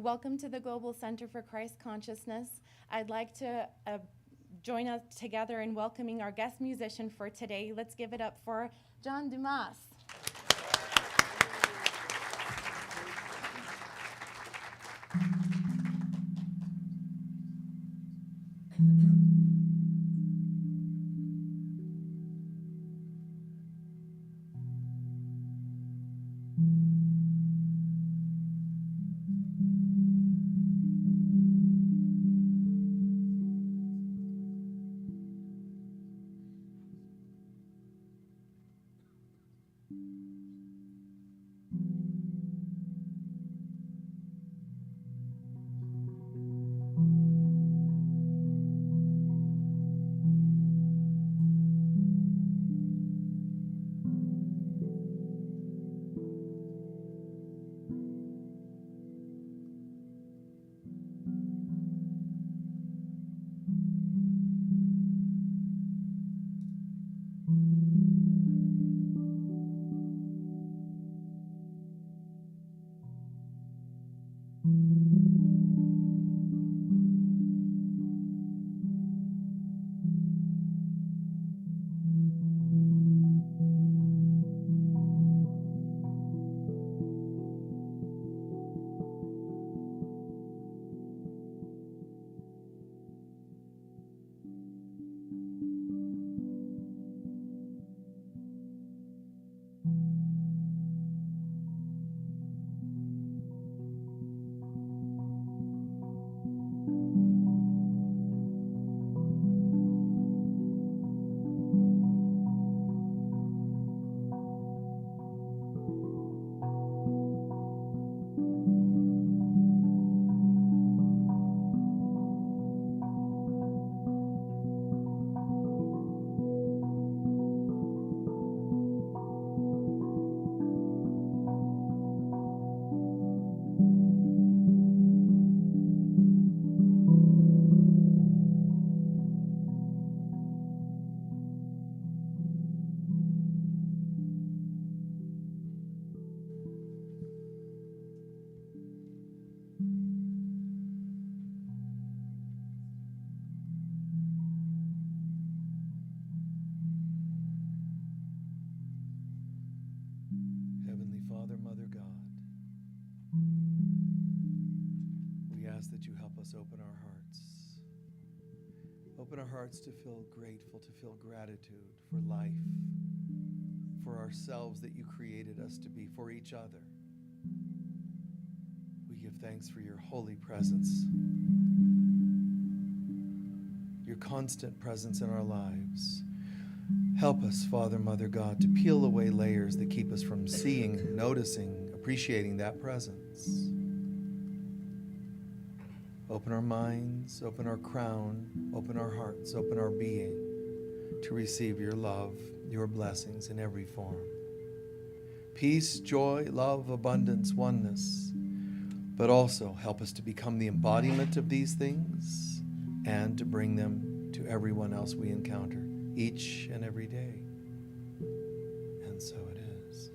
Welcome to the Global Center for Christ Consciousness. I'd like to join us together in welcoming our guest musician for today. Let's give it up for John Dumas. Open our hearts to feel grateful, to feel gratitude for life, for ourselves that you created us to be, for each other. We give thanks for your holy presence, your constant presence in our lives. Help us, Father, Mother, God, to peel away layers that keep us from seeing, noticing, appreciating that presence. Open our minds, open our crown, open our hearts, open our being to receive your love, your blessings in every form. Peace, joy, love, abundance, oneness, but also help us to become the embodiment of these things and to bring them to everyone else we encounter each and every day. And so it is.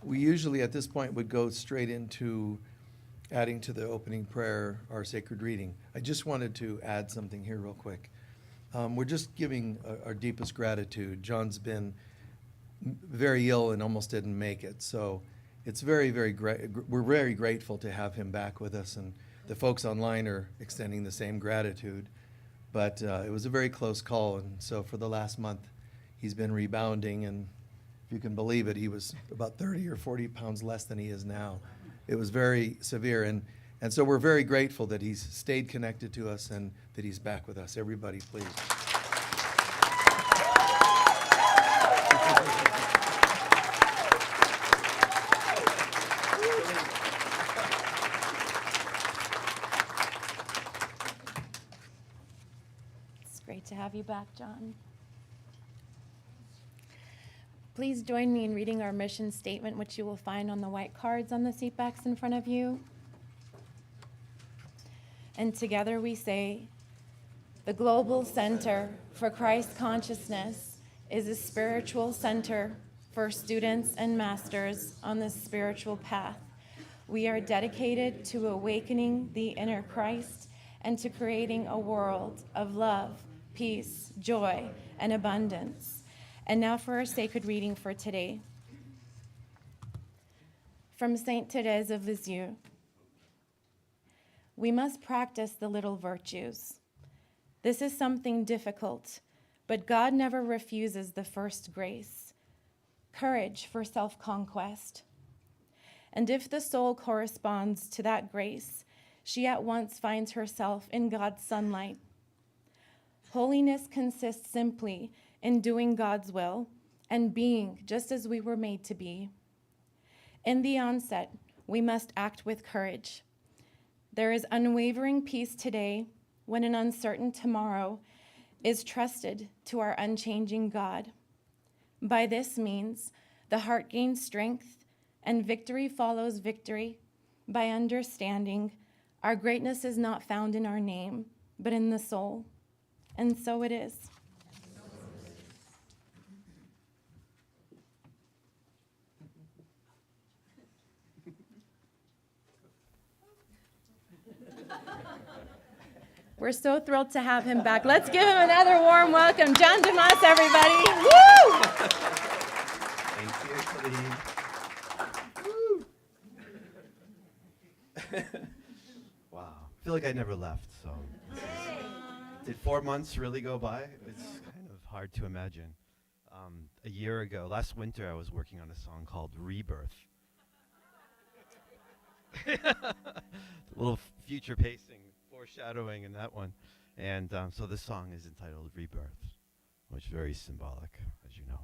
we usually at this point would go straight into adding to the opening prayer our sacred reading. I just wanted to add something here real quick. We're just giving our deepest gratitude. John's been very ill and almost didn't make it, so it's very, very great. We're very grateful to have him back with us, and the folks online are extending the same gratitude. But it was a very close call, and so for the last month, he's been rebounding, and if you can believe it, he was about 30 or 40 pounds less than he is now. It was very severe, and so we're very grateful that he's stayed connected to us and that he's back with us. Everybody, please. It's great to have you back, John. Please join me in reading our mission statement, which you will find on the white cards on the seat backs in front of you. And together we say, the Global Center for Christ Consciousness is a spiritual center for students and masters on the spiritual path. We are dedicated to awakening the inner Christ and to creating a world of love, peace, joy, and abundance. And now for our sacred reading for today. From Saint Therese of Lisieux. We must practice the little virtues. This is something difficult, but God never refuses the first grace, courage for self-conquest. And if the soul corresponds to that grace, she at once finds herself in God's sunlight. Holiness consists simply in doing God's will and being just as we were made to be. In the onset, we must act with courage. There is unwavering peace today when an uncertain tomorrow is trusted to our unchanging God. By this means, the heart gains strength and victory follows victory by understanding our greatness is not found in our name, but in the soul. And so it is. We're so thrilled to have him back. Let's give him another warm welcome. John DeMoss, everybody. Woo! Thank you, Wow. I feel like I never left, so. Did 4 months really go by? It's kind of hard to imagine. A year ago, last winter, I was working on a song called Rebirth. A little future pacing, foreshadowing in that one. And so this song is entitled Rebirth, which is very symbolic, as you know.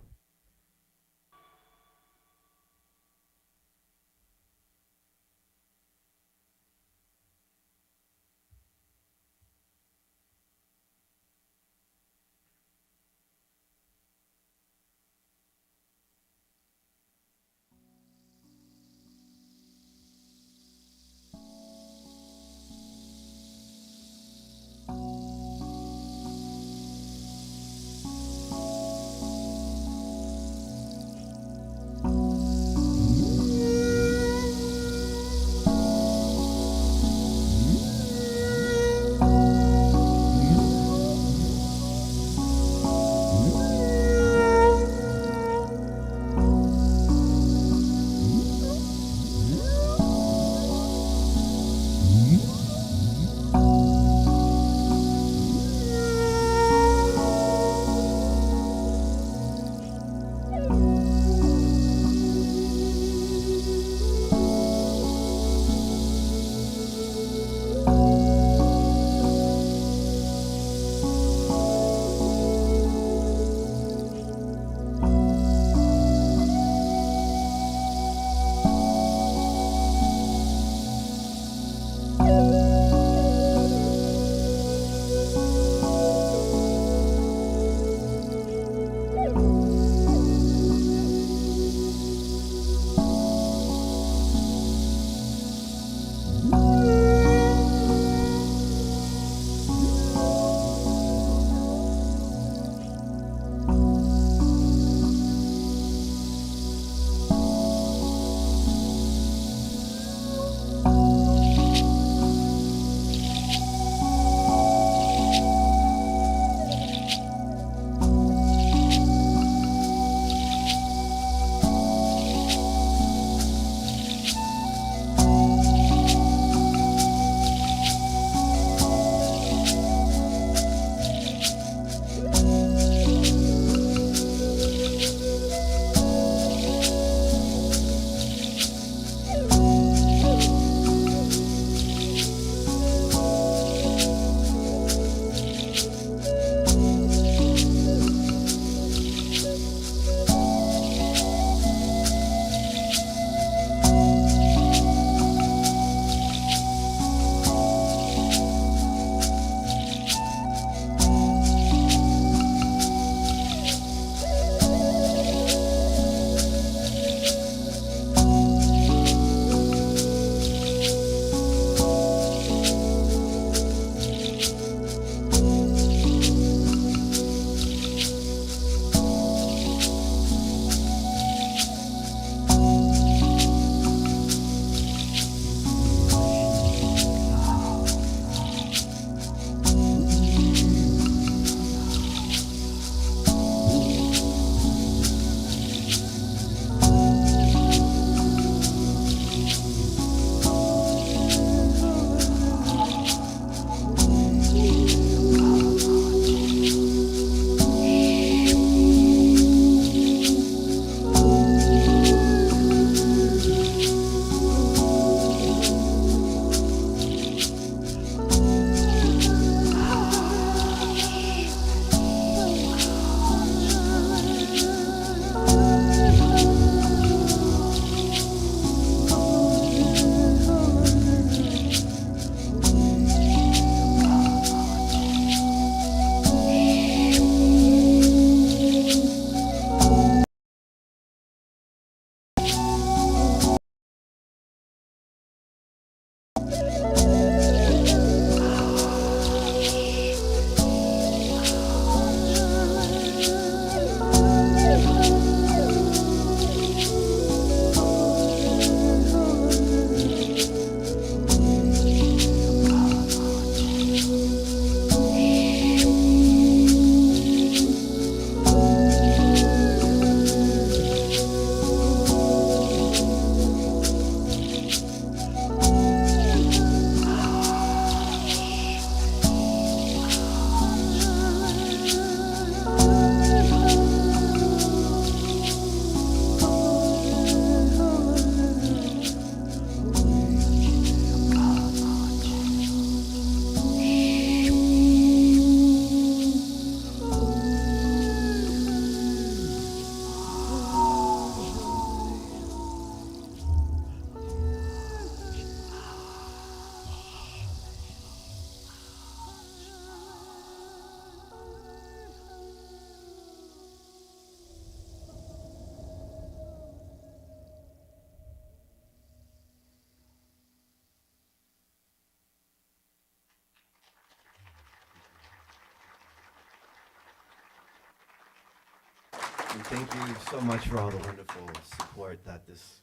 And thank you so much for all the wonderful support that this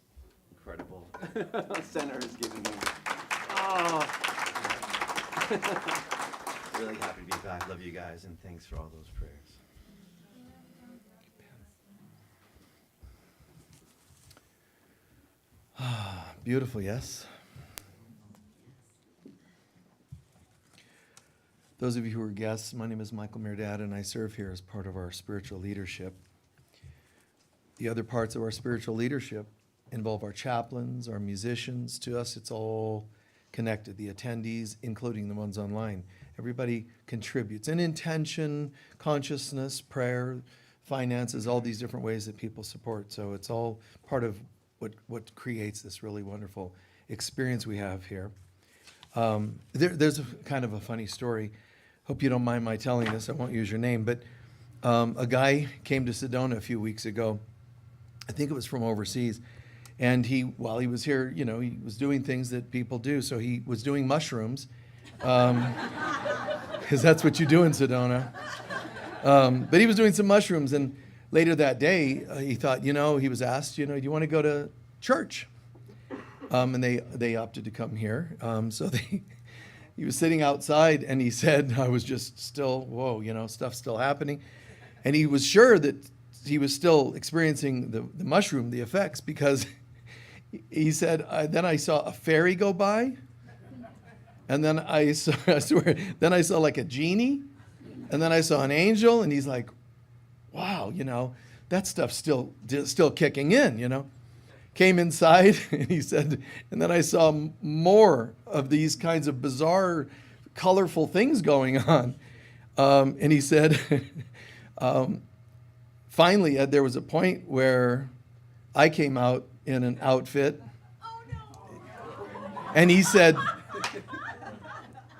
incredible center has given me. Oh. Really happy to be back. Love you guys, and thanks for all those prayers. Beautiful, yes? Those of you who are guests, my name is Michael Mirdad, and I serve here as part of our spiritual leadership. The other parts of our spiritual leadership involve our chaplains, our musicians. To us, it's all connected. The attendees, including the ones online. Everybody contributes in intention, consciousness, prayer, finances, all these different ways that people support. So it's all part of what creates this really wonderful experience we have here. There's a kind of a funny story. Hope you don't mind my telling this. I won't use your name, but a guy came to Sedona a few weeks ago. I think it was from overseas. And while he was here, you know, he was doing things that people do. So he was doing mushrooms, because that's what you do in Sedona. But he was doing some mushrooms, and later that day, he thought, you know, he was asked, you know, do you want to go to church? And they opted to come here. So he was sitting outside, and he said, I was just still, whoa, you know, stuff's still happening. And he was sure that he was still experiencing the mushroom, the effects, because he said, then I saw a fairy go by, and then I saw like a genie, and then I saw an angel, and he's like, wow, you know, that stuff's still kicking in, you know. Came inside, and he said, and then I saw more of these kinds of bizarre, colorful things going on. And he said, finally, there was a point where I came out in an outfit. Oh, no. And he said,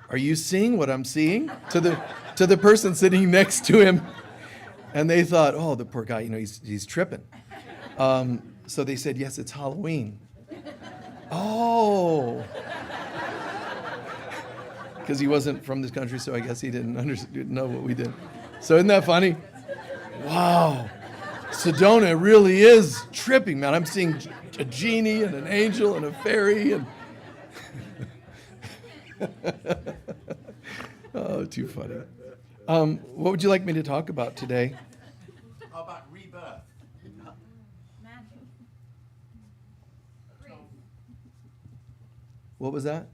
are you seeing what I'm seeing? To the person sitting next to him. And they thought, oh, the poor guy, you know, he's tripping. So they said, yes, it's Halloween. Oh. Because he wasn't from this country, so I guess he didn't know what we did. So isn't that funny? Wow. Sedona really is tripping, man. I'm seeing a genie and an angel and a fairy. And oh, too funny. What would you like me to talk about today? How about rebirth? What was that?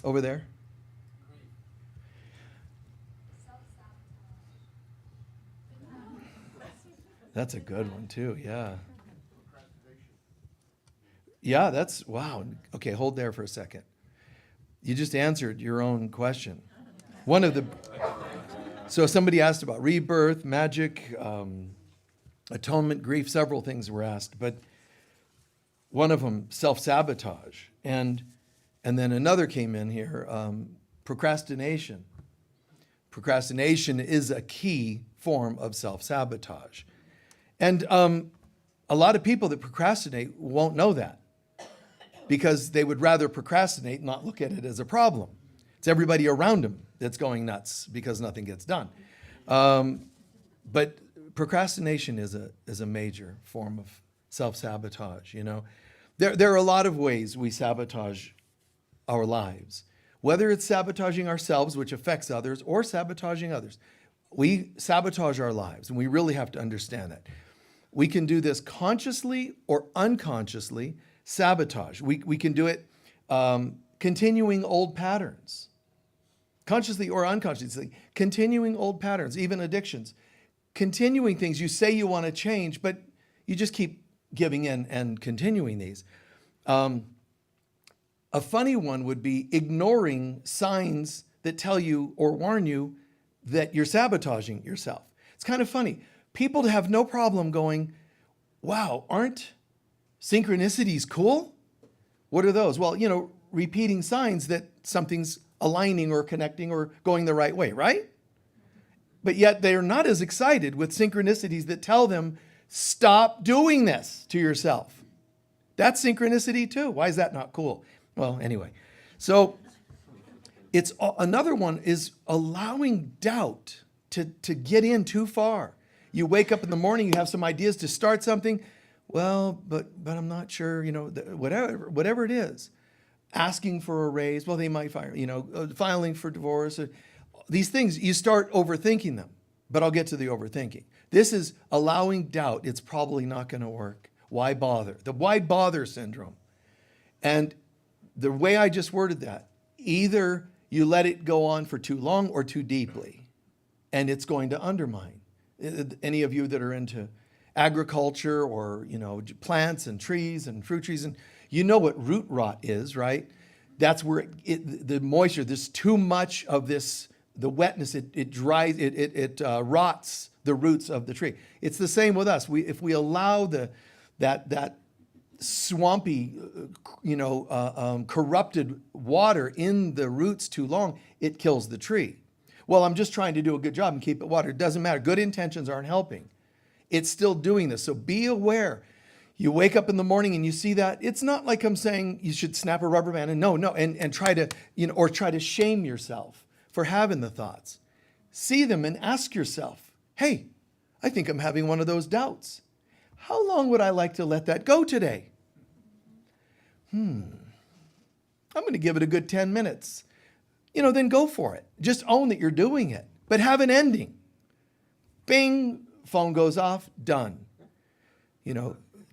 Over there? That's a good one too, yeah. Yeah, that's, wow. Okay, hold there for a second. You just answered your own question. So somebody asked about rebirth, magic, atonement, grief, several things were asked, but one of them, self-sabotage. And then another came in here, procrastination. Procrastination is a key form of self-sabotage. And a lot of people that procrastinate won't know that because they would rather procrastinate and not look at it as a problem. It's everybody around them that's going nuts because nothing gets done. But procrastination is a major form of self-sabotage, you know. There are a lot of ways we sabotage our lives, whether it's sabotaging ourselves, which affects others, or sabotaging others. We sabotage our lives, and we really have to understand that. We can do this consciously or unconsciously, sabotage. We can do it continuing old patterns, consciously or unconsciously, continuing old patterns, even addictions, continuing things you say you want to change, but you just keep giving in and continuing these. A funny one would be ignoring signs that tell you or warn you that you're sabotaging yourself. It's kind of funny. People have no problem going, wow, aren't synchronicities cool? What are those? Well, you know, repeating signs that something's aligning or connecting or going the right way, right? But yet they're not as excited with synchronicities that tell them, stop doing this to yourself. That's synchronicity too. Why is that not cool? Well, anyway, so another one is allowing doubt to get in too far. You wake up in the morning, you have some ideas to start something. Well, but I'm not sure, whatever it is. Asking for a raise, well, they might fire, filing for divorce. These things, you start overthinking them. But I'll get to the overthinking. This is allowing doubt. It's probably not going to work. Why bother? The why bother syndrome. And the way I just worded that, either you let it go on for too long or too deeply, and it's going to undermine. Any of you that are into agriculture or, plants and trees and fruit trees, and you know what root rot is, right? That's where the moisture, there's too much of this, the wetness, it dries, it rots the roots of the tree. It's the same with us. If we allow that swampy, corrupted water in the roots too long, it kills the tree. Well, I'm just trying to do a good job and keep it watered. It doesn't matter. Good intentions aren't helping. It's still doing this. So be aware. You wake up in the morning and you see that. It's not like I'm saying you should snap a rubber band and try to, or try to shame yourself for having the thoughts. See them and ask yourself, hey, I think I'm having one of those doubts. How long would I like to let that go today? I'm going to give it a good 10 minutes. Then go for it. Just own that you're doing it, but have an ending. Bing, phone goes off, done.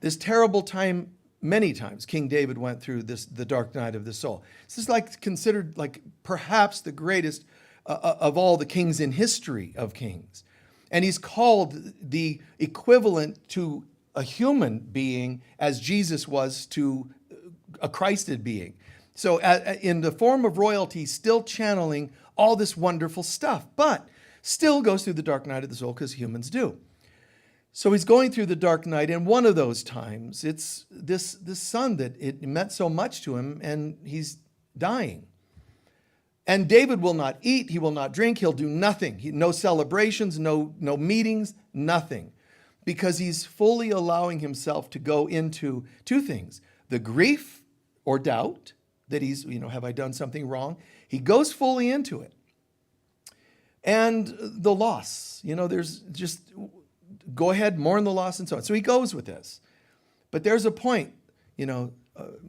This terrible time, many times King David went through the dark night of the soul. This is considered perhaps the greatest of all the kings in history of kings. And he's called the equivalent to a human being as Jesus was to a Christed being. So in the form of royalty, still channeling all this wonderful stuff, but still goes through the dark night of the soul because humans do. So he's going through the dark night, and one of those times, it's this son that it meant so much to him, and he's dying. And David will not eat, he will not drink, he'll do nothing. No celebrations, no meetings, nothing. Because he's fully allowing himself to go into two things. The grief or doubt that he's, have I done something wrong? He goes fully into it. And the loss, there's just, go ahead, mourn the loss and so on. So he goes with this. But there's a point,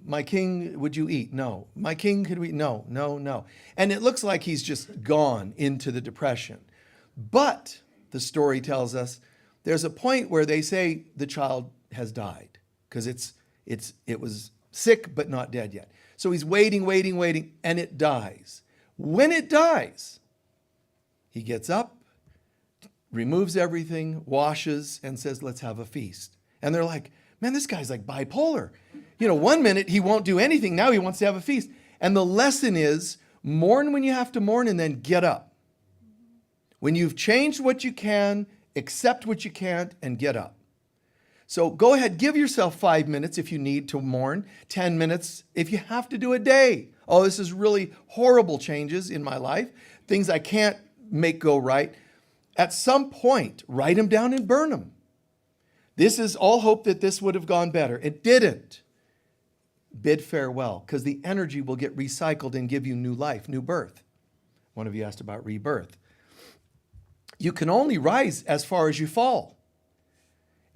my king, would you eat? No. My king, could we? No. And it looks like he's just gone into the depression. But the story tells us there's a point where they say the child has died because it was sick but not dead yet. So he's waiting, and it dies. When it dies, he gets up, removes everything, washes, and says, let's have a feast. And they're like, man, this guy's like bipolar. 1 minute he won't do anything. Now he wants to have a feast. And the lesson is mourn when you have to mourn and then get up. When you've changed what you can, accept what you can't, and get up. So go ahead, give yourself 5 minutes if you need to mourn, 10 minutes if you have to do a day. Oh, this is really horrible changes in my life, things I can't make go right. At some point, write them down and burn them. This is all hope that this would have gone better. It didn't. Bid farewell, because the energy will get recycled and give you new life, new birth. One of you asked about rebirth. You can only rise as far as you fall.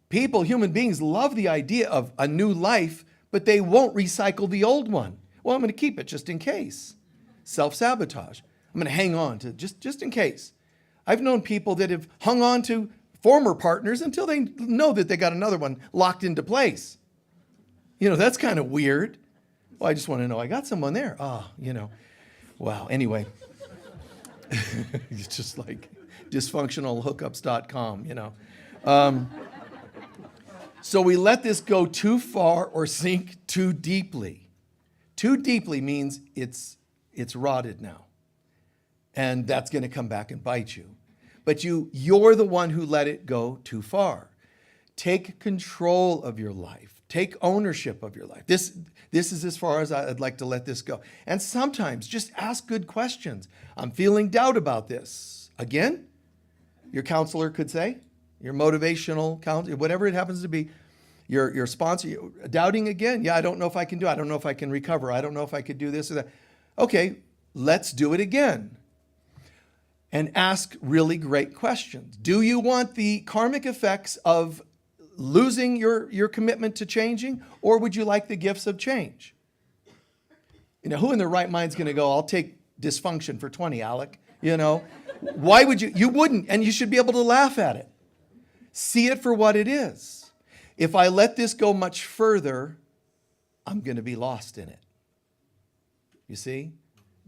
People, human beings, love the idea of a new life, but they won't recycle the old one. Well, I'm going to keep it just in case. Self-sabotage. I'm going to hang on to just in case. I've known people that have hung on to former partners until they know that they got another one locked into place. That's kind of weird. Well, I just want to know I got someone there. Wow. Anyway, it's just like dysfunctionalhookups.com, So we let this go too far or sink too deeply. Too deeply means it's rotted now. And that's going to come back and bite you. But you're the one who let it go too far. Take control of your life. Take ownership of your life. This is as far as I'd like to let this go. And sometimes just ask good questions. I'm feeling doubt about this. Again, your counselor could say, your motivational counselor, whatever it happens to be, your sponsor, doubting again. Yeah, I don't know if I can do it. I don't know if I can recover. I don't know if I could do this or that. Okay, let's do it again. and ask really great questions. Do you want the karmic effects of losing your commitment to changing, or would you like the gifts of change? Who in their right mind is going to go, I'll take dysfunction for 20, Alec? Why would you? You wouldn't, and you should be able to laugh at it. See it for what it is. If I let this go much further, I'm going to be lost in it. You see?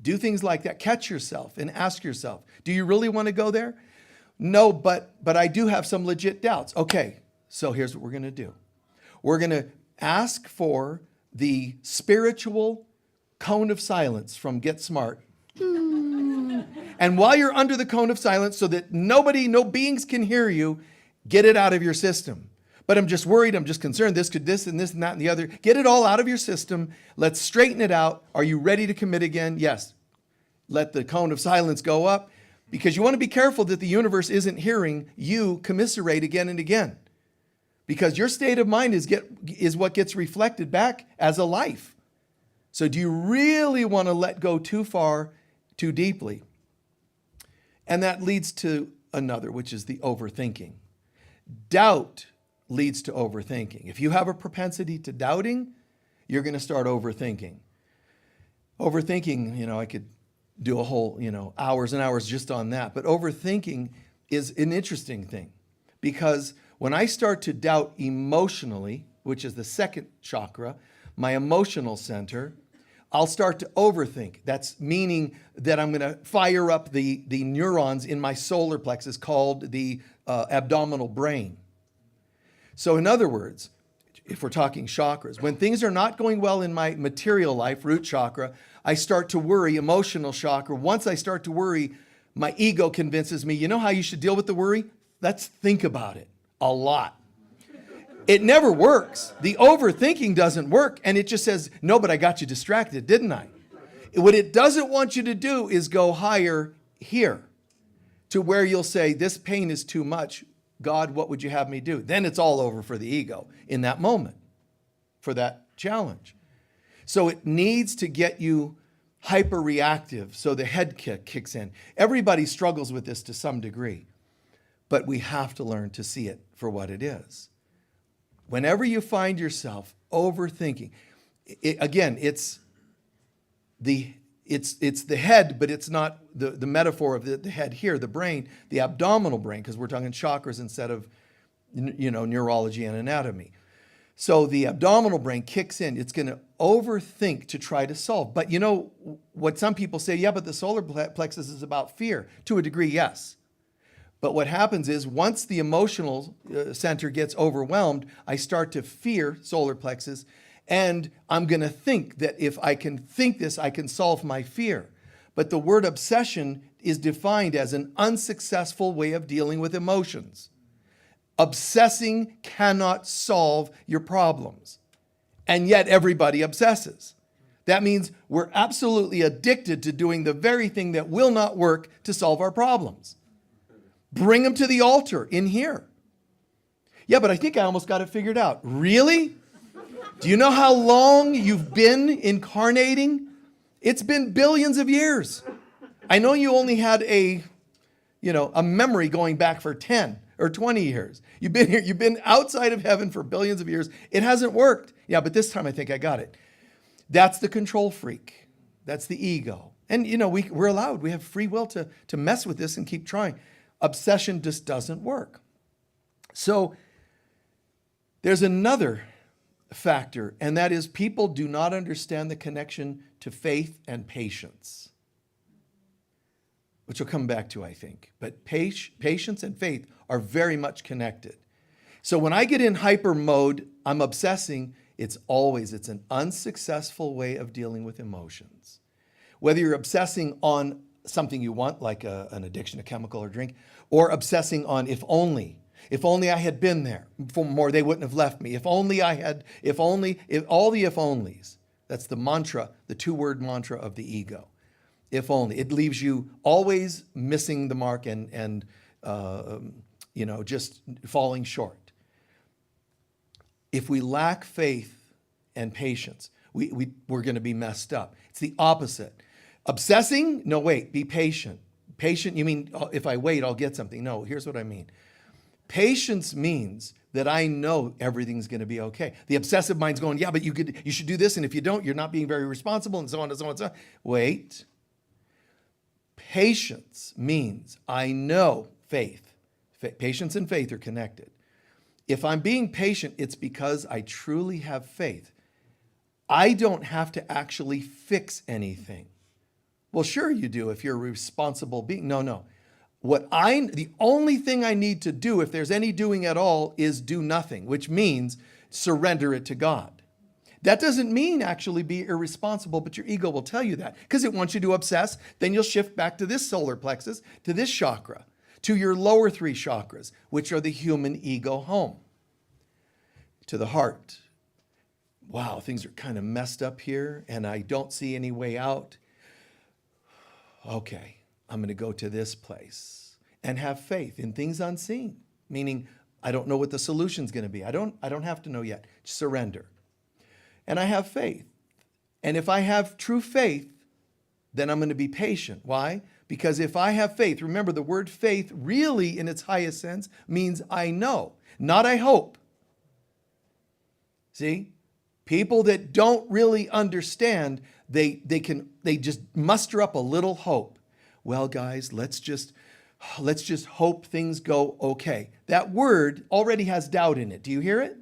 Do things like that. Catch yourself and ask yourself, do you really want to go there? No, but I do have some legit doubts. Okay, so here's what we're going to do. We're going to ask for the spiritual cone of silence from Get Smart. And while you're under the cone of silence, so that no beings can hear you, get it out of your system. But I'm just worried, I'm just concerned, this and this and that and the other. Get it all out of your system. Let's straighten it out. Are you ready to commit again? Yes. Let the cone of silence go up, because you want to be careful that the universe isn't hearing you commiserate again and again. Because your state of mind is what gets reflected back as a life. So do you really want to let go too far, too deeply? And that leads to another, which is the overthinking. Doubt leads to overthinking. If you have a propensity to doubting, you're going to start overthinking. Overthinking, I could do a whole, hours and hours just on that. But overthinking is an interesting thing, because when I start to doubt emotionally, which is the second chakra, my emotional center, I'll start to overthink. That's meaning that I'm going to fire up the neurons in my solar plexus called the abdominal brain. So in other words, if we're talking chakras, when things are not going well in my material life, root chakra, I start to worry, emotional chakra. Once I start to worry, my ego convinces me, you know how you should deal with the worry? Let's think about it a lot. It never works. The overthinking doesn't work, and it just says, no, but I got you distracted, didn't I? What it doesn't want you to do is go higher here to where you'll say, this pain is too much. God, what would you have me do? Then it's all over for the ego in that moment, for that challenge. So it needs to get you hyper reactive so the head kicks in. Everybody struggles with this to some degree, but we have to learn to see it for what it is. Whenever you find yourself overthinking, it's the head, but it's not the metaphor of the head here, the brain, the abdominal brain, because we're talking chakras instead of neurology and anatomy. So the abdominal brain kicks in. It's going to overthink to try to solve. But what some people say, yeah, but the solar plexus is about fear. To a degree, yes. But what happens is once the emotional center gets overwhelmed, I start to fear solar plexus, and I'm going to think that if I can think this, I can solve my fear. But the word obsession is defined as an unsuccessful way of dealing with emotions. Obsessing cannot solve your problems, and yet everybody obsesses. That means we're absolutely addicted to doing the very thing that will not work to solve our problems. Bring them to the altar in here. Yeah, but I think I almost got it figured out. Really? Do you know how long you've been incarnating? It's been billions of years. I know you only had a memory going back for 10 or 20 years. You've been here, you've been outside of heaven for billions of years. It hasn't worked. Yeah, but this time I think I got it. That's the control freak. That's the ego. And we're allowed. We have free will to mess with this and keep trying. Obsession just doesn't work. So there's another factor, and that is people do not understand the connection to faith and patience, which we'll come back to, I think. But patience and faith are very much connected. So when I get in hyper mode, I'm obsessing, it's an unsuccessful way of dealing with emotions. Whether you're obsessing on something you want, like an addiction, a chemical or drink, or obsessing on if only I had been there for more, they wouldn't have left me. If all the if onlys. That's the mantra, the 2-word mantra of the ego. If only. It leaves you always missing the mark and just falling short. If we lack faith and patience, we're going to be messed up. It's the opposite. Obsessing? No, wait, be patient. Patient, you mean if I wait, I'll get something. No, here's what I mean. Patience means that I know everything's going to be okay. The obsessive mind's going, yeah, but you should do this, and if you don't, you're not being very responsible, and so on and so on and so on. Wait. Patience means I know faith. Patience and faith are connected. If I'm being patient, it's because I truly have faith. I don't have to actually fix anything. Well, sure you do if you're a responsible being. No. The only thing I need to do, if there's any doing at all, is do nothing, which means surrender it to God. That doesn't mean actually be irresponsible, but your ego will tell you that because it wants you to obsess. Then you'll shift back to this solar plexus, to this chakra, to your lower 3 chakras, which are the human ego home, to the heart. Wow, things are kind of messed up here and I don't see any way out. Okay, I'm going to go to this place and have faith in things unseen, meaning I don't know what the solution's going to be. I don't have to know yet. Surrender. And I have faith. And if I have true faith, then I'm going to be patient. Why? Because if I have faith, remember the word faith really in its highest sense means I know, not I hope. See? People that don't really understand, they just muster up a little hope. Well, guys, let's just hope things go okay. That word already has doubt in it. Do you hear it?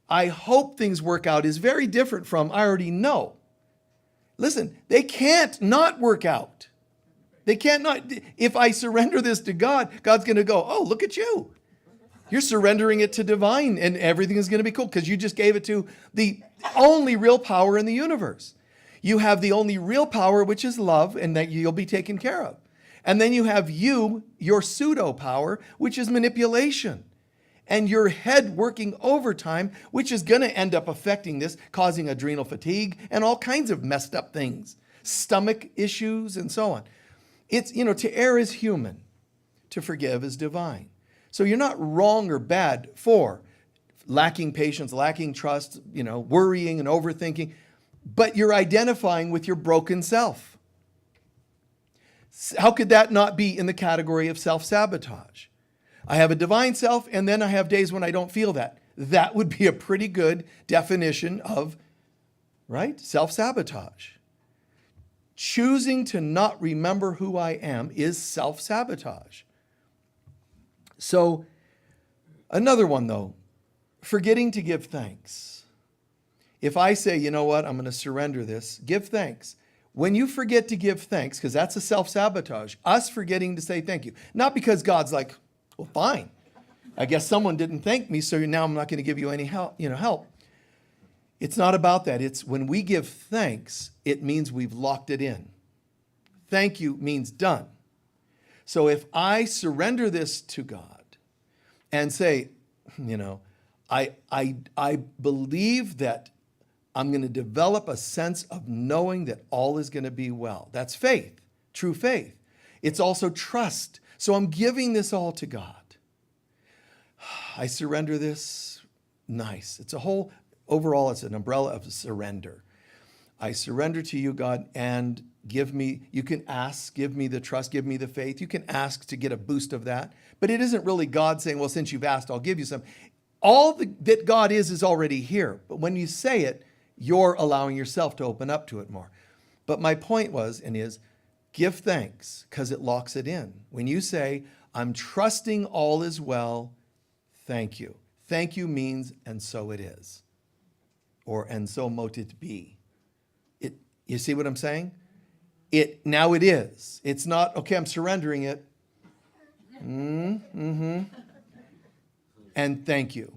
I hope things work out is very different from I already know. Listen, they can't not work out. They can't not. If I surrender this to God, God's going to go, oh, look at you. You're surrendering it to divine and everything is going to be cool because you just gave it to the only real power in the universe. You have the only real power, which is love, and that you'll be taken care of. And then you have your pseudo power, which is manipulation. And your head working overtime, which is going to end up affecting this, causing adrenal fatigue and all kinds of messed up things, stomach issues and so on. It's, to err is human, to forgive is divine. So you're not wrong or bad for lacking patience, lacking trust, worrying and overthinking, but you're identifying with your broken self. How could that not be in the category of self-sabotage? I have a divine self, and then I have days when I don't feel that. That would be a pretty good definition of, right, self-sabotage. Choosing to not remember who I am is self-sabotage. So, another one though, forgetting to give thanks. If I say, you know what, I'm going to surrender this, give thanks. When you forget to give thanks, because that's a self-sabotage, us forgetting to say thank you. Not because God's like, well, fine. I guess someone didn't thank me, so now I'm not going to give you any help. It's not about that. It's when we give thanks, it means we've locked it in. Thank you means done. So if I surrender this to God and say, I believe that I'm going to develop a sense of knowing that all is going to be well. That's faith, true faith. It's also trust. So I'm giving this all to God. I surrender this. Nice. It's overall, it's an umbrella of surrender. I surrender to you, God, and you can ask, give me the trust, give me the faith. You can ask to get a boost of that. But it isn't really God saying, well, since you've asked, I'll give you some. All that God is already here. But when you say it, you're allowing yourself to open up to it more. But my point was and is, give thanks because it locks it in. When you say, I'm trusting all is well, thank you. Thank you means, and so it is. Or, and so mote it be. You see what I'm saying? Now it is. It's not, okay, I'm surrendering it. And thank you.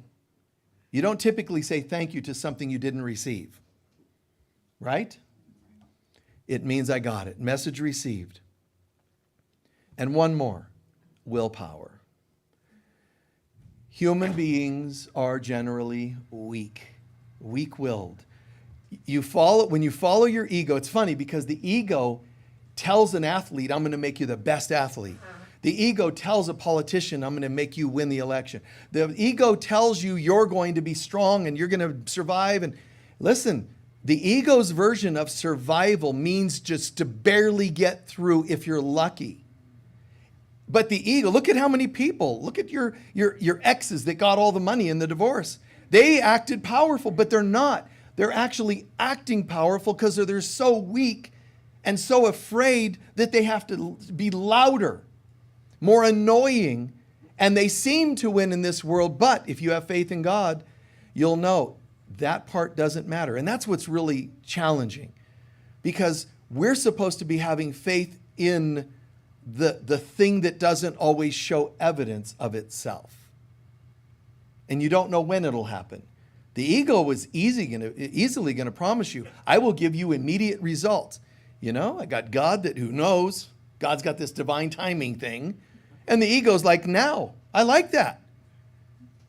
You don't typically say thank you to something you didn't receive. Right? It means I got it. Message received. And one more, willpower. Human beings are generally weak-willed. When you follow your ego, it's funny because the ego tells an athlete, I'm going to make you the best athlete. The ego tells a politician, I'm going to make you win the election. The ego tells you you're going to be strong and you're going to survive. And listen, The ego's version of survival means just to barely get through if you're lucky. But the ego, look at how many people, look at your exes that got all the money in the divorce. They acted powerful, but they're not. They're actually acting powerful because they're so weak and so afraid that they have to be louder, more annoying, and they seem to win in this world. But if you have faith in God, you'll know that part doesn't matter. And that's what's really challenging, because we're supposed to be having faith in the thing that doesn't always show evidence of itself. And you don't know when it'll happen. The ego is easily going to promise you, I will give you immediate results. You know, I got God who knows. God's got this divine timing thing. And the ego's like, now, I like that.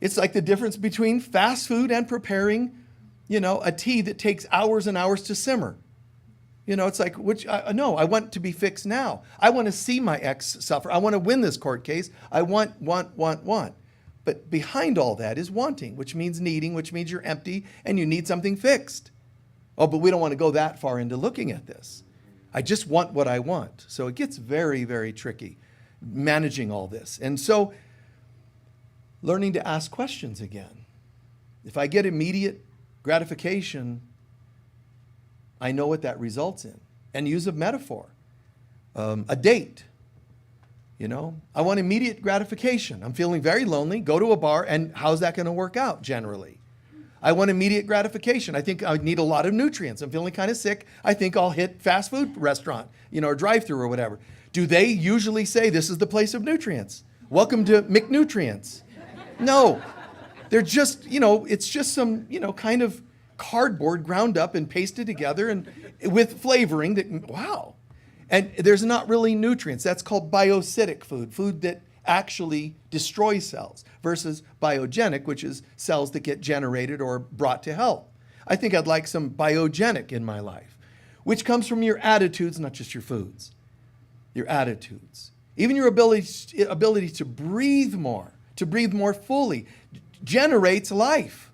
It's like the difference between fast food and preparing, a tea that takes hours and hours to simmer. It's like, no, I want to be fixed now. I want to see my ex suffer. I want to win this court case. I want. But behind all that is wanting, which means needing, which means you're empty and you need something fixed. Oh, but we don't want to go that far into looking at this. I just want what I want. So it gets very, very tricky managing all this. And so learning to ask questions again. If I get immediate gratification, I know what that results in. And use a metaphor, a date. I want immediate gratification. I'm feeling very lonely. Go to a bar, and how's that going to work out generally? I want immediate gratification. I think I need a lot of nutrients. I'm feeling kind of sick. I think I'll hit fast food restaurant, or drive-through or whatever. Do they usually say this is the place of nutrients? Welcome to McNutrients. No, they're just, it's just some, kind of cardboard ground up and pasted together and with flavoring that, wow. And there's not really nutrients. That's called biocytic food that actually destroys cells, versus biogenic, which is cells that get generated or brought to health. I think I'd like some biogenic in my life, which comes from your attitudes, not just your foods. Your attitudes. Even your ability to breathe more fully, generates life.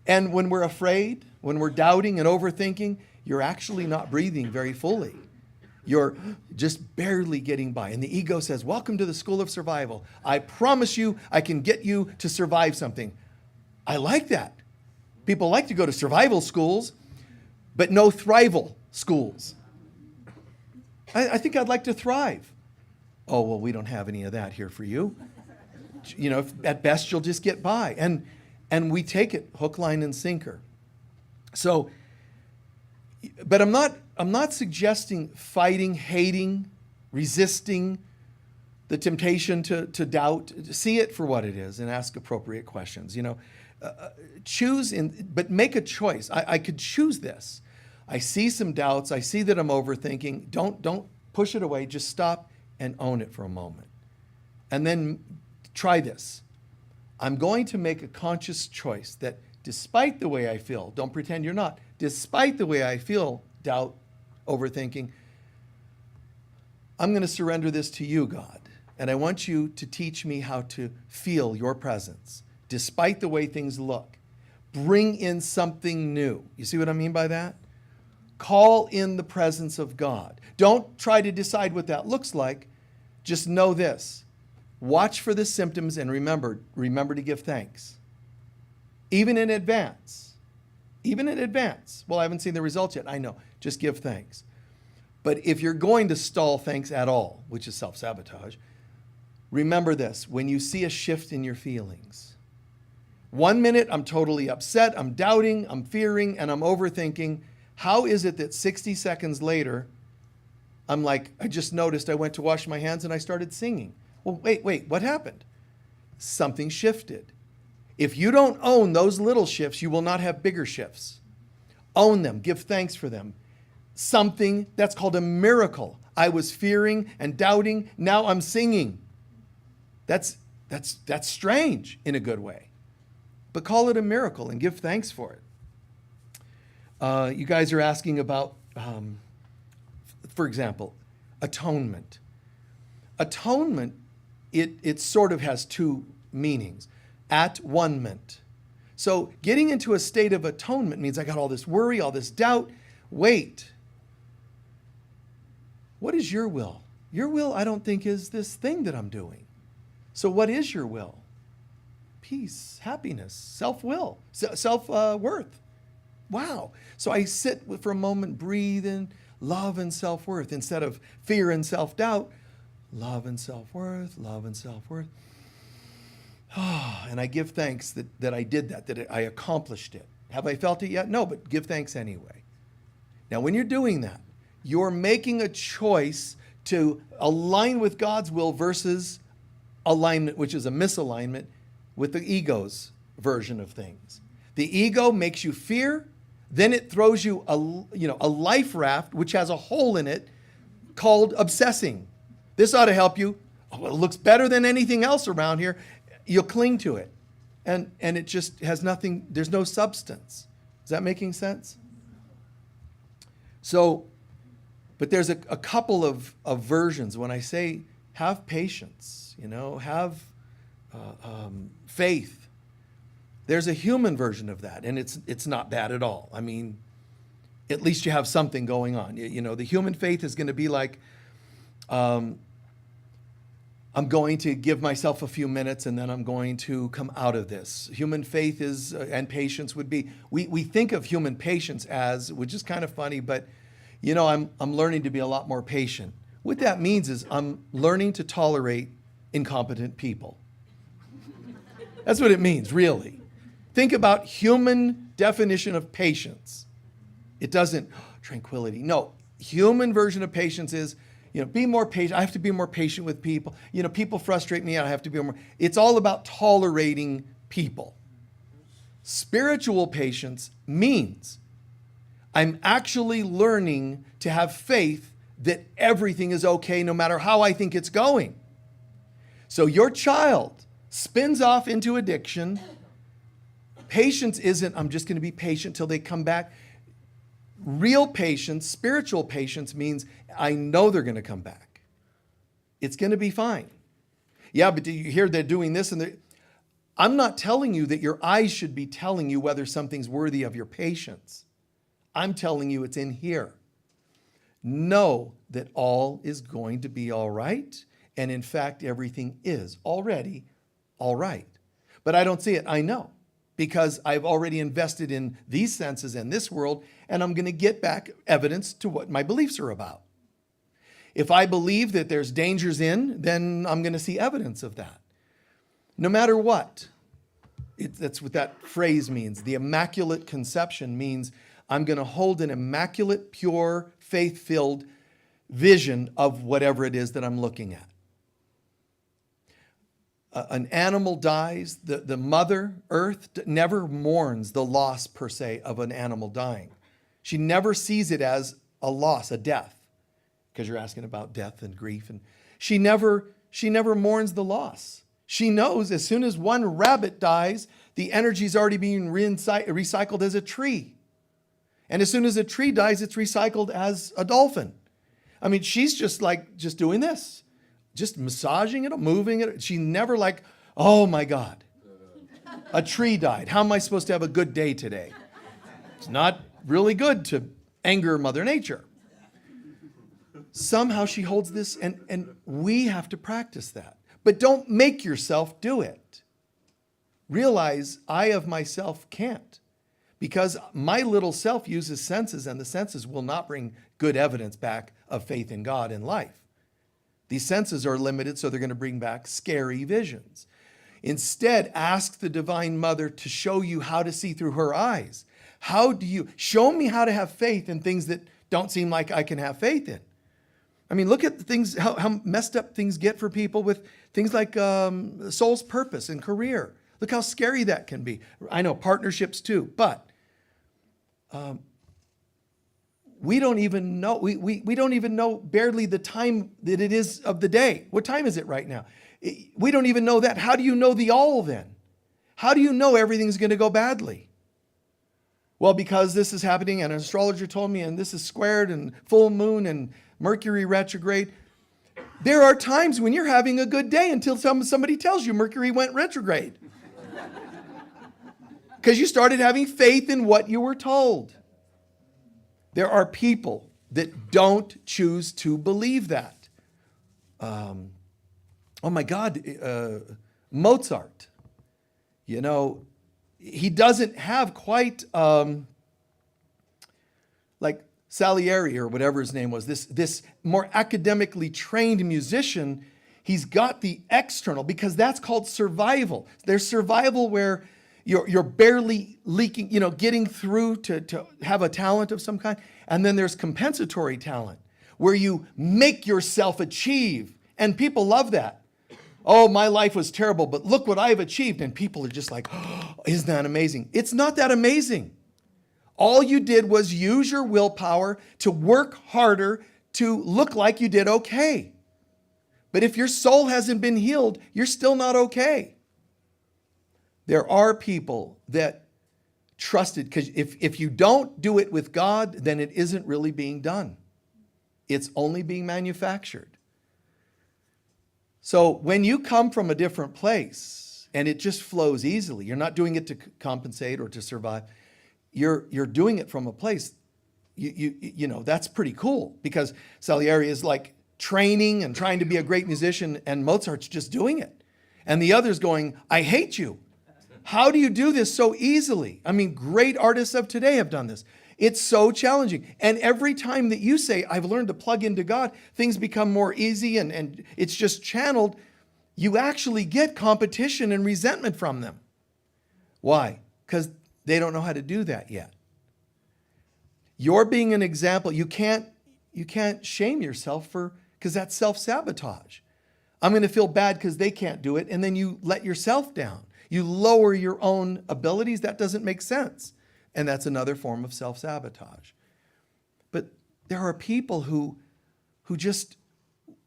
And when we're afraid, when we're doubting and overthinking, you're actually not breathing very fully. You're just barely getting by. And the ego says, welcome to the school of survival. I promise you, I can get you to survive something. I like that. People like to go to survival schools, but no thrival schools. I think I'd like to thrive. Oh, well, we don't have any of that here for you. At best, you'll just get by. And we take it hook, line, and sinker. So, but I'm not suggesting fighting, hating, resisting the temptation to doubt. See it for what it is and ask appropriate questions. But make a choice. I could choose this. I see some doubts. I see that I'm overthinking. Don't push it away. Just stop and own it for a moment. And then try this. I'm going to make a conscious choice that despite the way I feel, don't pretend you're not, despite the way I feel, doubt, overthinking, I'm going to surrender this to you, God. And I want you to teach me how to feel your presence, despite the way things look. Bring in something new. You see what I mean by that? Call in the presence of God. Don't try to decide what that looks like. Just know this. Watch for the symptoms and remember to give thanks. Even in advance. Even in advance. Well, I haven't seen the results yet. I know. Just give thanks. But if you're going to stall thanks at all, which is self-sabotage, remember this. When you see a shift in your feelings, 1 minute I'm totally upset, I'm doubting, I'm fearing, and I'm overthinking. How is it that 60 seconds later, I'm like, I just noticed I went to wash my hands and I started singing? Well, wait, what happened? Something shifted. If you don't own those little shifts, you will not have bigger shifts. Own them. Give thanks for them. Something that's called a miracle. I was fearing and doubting. Now I'm singing. That's strange in a good way. But call it a miracle and give thanks for it. You guys are asking about, for example, atonement. Atonement, it sort of has two meanings. At-one-ment. So getting into a state of atonement means I got all this worry, all this doubt. Wait. What is your will? Your will, I don't think, is this thing that I'm doing. So what is your will? Peace, happiness, self-will, self-worth. Wow. So I sit for a moment, breathe in love and self-worth instead of fear and self-doubt. Love and self-worth, love and self-worth. And I give thanks that I did that I accomplished it. Have I felt it yet? No, but give thanks anyway. Now, when you're doing that, you're making a choice to align with God's will versus alignment, which is a misalignment with the ego's version of things. The ego makes you fear, then it throws you a life raft which has a hole in it called obsessing. This ought to help you. Oh, it looks better than anything else around here. You'll cling to it. And it just has nothing, there's no substance. Is that making sense? So, but there's a couple of versions. When I say have patience, have faith, there's a human version of that, and it's not bad at all. I mean, at least you have something going on. The human faith is going to be like, I'm going to give myself a few minutes and then I'm going to come out of this. Human faith is, and patience would be, we think of human patience as, which is kind of funny, but I'm learning to be a lot more patient. What that means is I'm learning to tolerate incompetent people. That's what it means, really. Think about human definition of patience. It doesn't, tranquility. No, human version of patience is, be more patient. I have to be more patient with people. People frustrate me. I have to be more. It's all about tolerating people. Spiritual patience means I'm actually learning to have faith that everything is okay no matter how I think it's going. So your child spins off into addiction. Patience isn't, I'm just going to be patient till they come back. Real patience, spiritual patience means I know they're going to come back. It's going to be fine. Yeah, but do you hear they're doing this? I'm not telling you that your eyes should be telling you whether something's worthy of your patience. I'm telling you it's in here. Know that all is going to be all right. And in fact, everything is already all right. But I don't see it. I know. Because I've already invested in these senses and this world, and I'm going to get back evidence to what my beliefs are about. If I believe that there's dangers in, then I'm going to see evidence of that. No matter what. That's what that phrase means. The immaculate conception means I'm going to hold an immaculate, pure, faith-filled vision of whatever it is that I'm looking at. An animal dies, the mother earth never mourns the loss per se of an animal dying. She never sees it as a loss, a death, because you're asking about death and grief. And she never mourns the loss. She knows as soon as one rabbit dies, the energy is already being recycled as a tree. And as soon as a tree dies, it's recycled as a dolphin. I mean, she's just doing this. Just massaging it, moving it. She never oh my God, a tree died. How am I supposed to have a good day today? It's not really good to anger Mother Nature. Somehow she holds this, and we have to practice that. But don't make yourself do it. Realize I of myself can't. Because my little self uses senses, and the senses will not bring good evidence back of faith in God in life. These senses are limited, so they're going to bring back scary visions. Instead, ask the Divine Mother to show you how to see through her eyes. Show me how to have faith in things that don't seem like I can have faith in. I mean, look at the things, how messed up things get for people with things like soul's purpose and career. Look how scary that can be. I know partnerships too, but we don't even know. We don't even know barely the time that it is of the day. What time is it right now? We don't even know that. How do you know the all then? How do you know everything's going to go badly? Well, because this is happening and an astrologer told me, and this is squared and full moon and Mercury retrograde. There are times when you're having a good day until somebody tells you Mercury went retrograde. Because you started having faith in what you were told. There are people that don't choose to believe that. Oh my God, Mozart. You know, he doesn't have quite like Salieri or whatever his name was, this more academically trained musician. He's got the external, because that's called survival. There's survival where you're barely leaking, you know, getting through to have a talent of some kind. And then there's compensatory talent, where you make yourself achieve. And people love that. Oh, my life was terrible, but look what I've achieved. And people are just like, oh, isn't that amazing? It's not that amazing. All you did was use your willpower to work harder to look like you did okay. But if your soul hasn't been healed, you're still not okay. There are people that trusted, because if you don't do it with God, then it isn't really being done. It's only being manufactured. So when you come from a different place and it just flows easily, you're not doing it to compensate or to survive. You're doing it from a place, you know, that's pretty cool, because Salieri is like training and trying to be a great musician, and Mozart's just doing it. And the other's going, I hate you. How do you do this so easily? I mean, great artists of today have done this. It's so challenging. And every time that you say, I've learned to plug into God, things become more easy and it's just channeled. You actually get competition and resentment from them. Why? Because they don't know how to do that yet. You're being an example. You can't shame yourself because that's self-sabotage. I'm going to feel bad because they can't do it, and then you let yourself down. You lower your own abilities. That doesn't make sense. And that's another form of self-sabotage. But there are people who just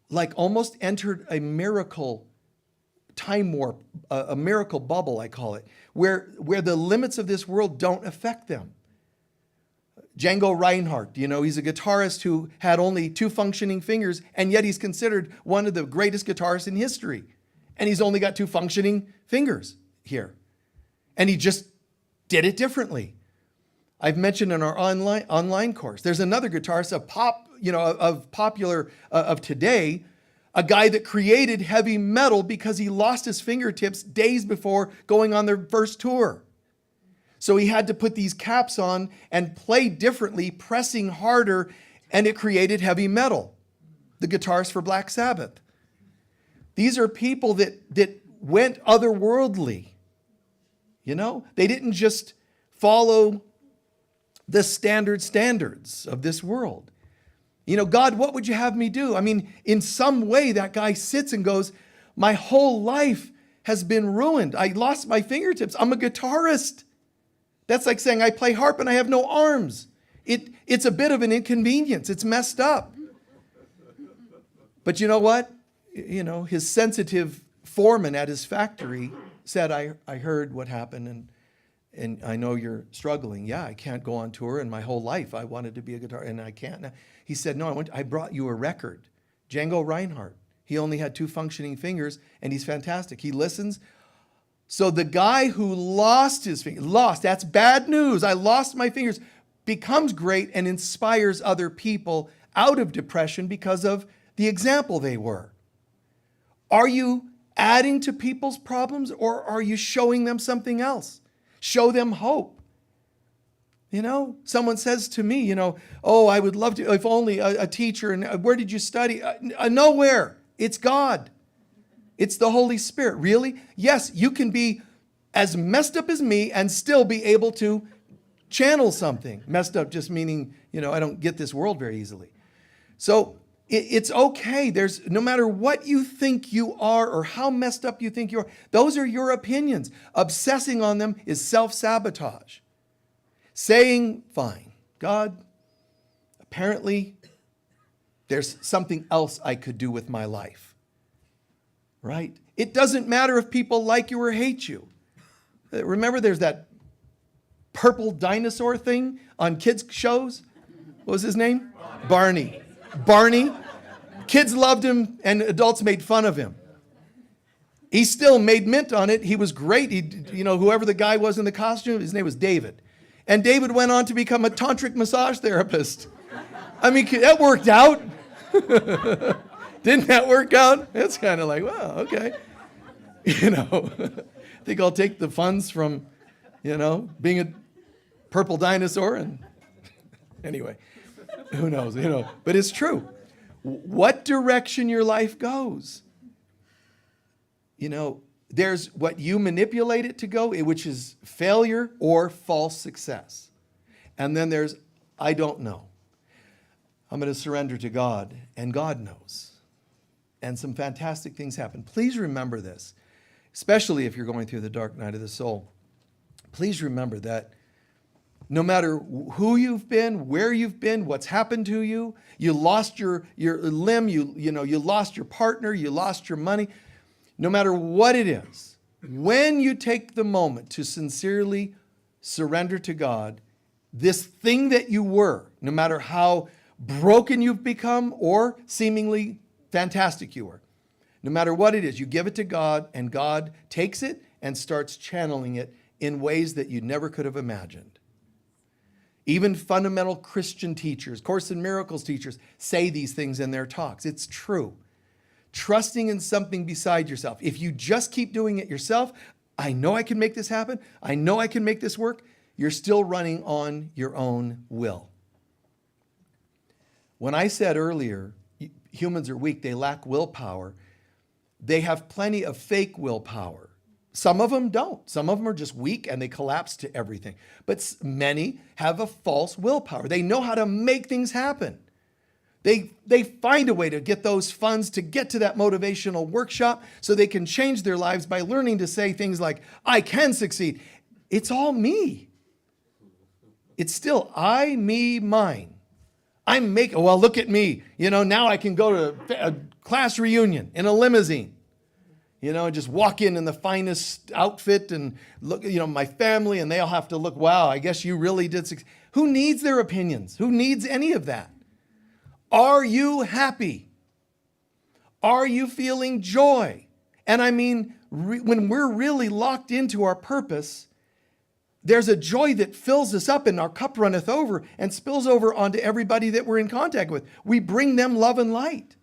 like almost entered a miracle time warp, a miracle bubble, I call it, where the limits of this world don't affect them. Jango Reinhardt, you know, he's a guitarist who had only 2 functioning fingers, and yet he's considered one of the greatest guitarists in history. And he's only got 2 functioning fingers here. And he just did it differently. I've mentioned in our online course, there's another guitarist of today, a guy that created heavy metal because he lost his fingertips days before going on their first tour. So he had to put these caps on and play differently, pressing harder, and it created heavy metal. The guitarist for Black Sabbath. These are people that went otherworldly. You know, they didn't just follow the standards of this world. You know, God, what would you have me do? I mean, in some way, that guy sits and goes, my whole life has been ruined. I lost my fingertips. I'm a guitarist. That's like saying I play harp and I have no arms. It's a bit of an inconvenience. It's messed up. But you know what? You know, his sensitive foreman at his factory said, I heard what happened and I know you're struggling. Yeah, I can't go on tour, and my whole life I wanted to be a guitarist and I can't now. He said, no, I brought you a record. Jango Reinhardt. He only had 2 functioning fingers, and he's fantastic. He listens. So the guy who lost his fingers, that's bad news. I lost my fingers, becomes great and inspires other people out of depression because of the example they were. Are you adding to people's problems, or are you showing them something else? Show them hope. You know, someone says to me, you know, oh, I would love to, if only a teacher, and where did you study? Nowhere. It's God. It's the Holy Spirit. Really? Yes, you can be as messed up as me and still be able to channel something. Messed up just meaning, you know, I don't get this world very easily. So it's okay. There's no matter what you think you are or how messed up you think you are, those are your opinions. Obsessing on them is self-sabotage. Saying, fine, God, apparently there's something else I could do with my life. Right? It doesn't matter if people like you or hate you. Remember there's that purple dinosaur thing on kids' shows? What was his name? Barney. Barney. Kids loved him and adults made fun of him. He still made mint on it. He was great. Whoever the guy was in the costume, his name was David. And David went on to become a tantric massage therapist. I mean, that worked out. Didn't that work out? It's kind of like, well, okay. I think I'll take the funds from, being a purple dinosaur. And anyway, who knows, But it's true. What direction your life goes. There's what you manipulate it to go, which is failure or false success. And then there's, I don't know. I'm going to surrender to God, and God knows. And some fantastic things happen. Please remember this, especially if you're going through the dark night of the soul. Please remember that no matter who you've been, where you've been, what's happened to you, you lost your limb, you lost your partner, you lost your money, no matter what it is, when you take the moment to sincerely surrender to God, this thing that you were, no matter how broken you've become or seemingly fantastic you were, no matter what it is, you give it to God, and God takes it and starts channeling it in ways that you never could have imagined. Even fundamental Christian teachers, Course in Miracles teachers, say these things in their talks. It's true. Trusting in something beside yourself. If you just keep doing it yourself, I know I can make this happen. I know I can make this work. You're still running on your own will. When I said earlier, humans are weak, they lack willpower, they have plenty of fake willpower. Some of them don't. Some of them are just weak and they collapse to everything. But many have a false willpower. They know how to make things happen. They find a way to get those funds to get to that motivational workshop so they can change their lives by learning to say things like, I can succeed. It's all me. It's still I, me, mine. Well, look at me. Now I can go to a class reunion in a limousine. Just walk in the finest outfit and look, my family, and they'll have to look, wow, I guess you really did succeed. Who needs their opinions? Who needs any of that? Are you happy? Are you feeling joy? And I mean, when we're really locked into our purpose, there's a joy that fills us up and our cup runneth over and spills over onto everybody that we're in contact with. We bring them love and light.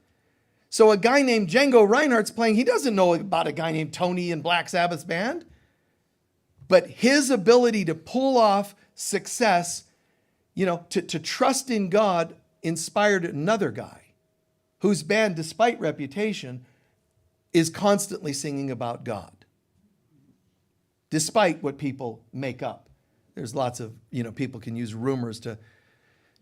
So a guy named Jango Reinhardt's playing, he doesn't know about a guy named Tony in Black Sabbath's band. But his ability to pull off success, to trust in God, inspired another guy whose band, despite reputation, is constantly singing about God. Despite what people make up. There's lots of, people can use rumors to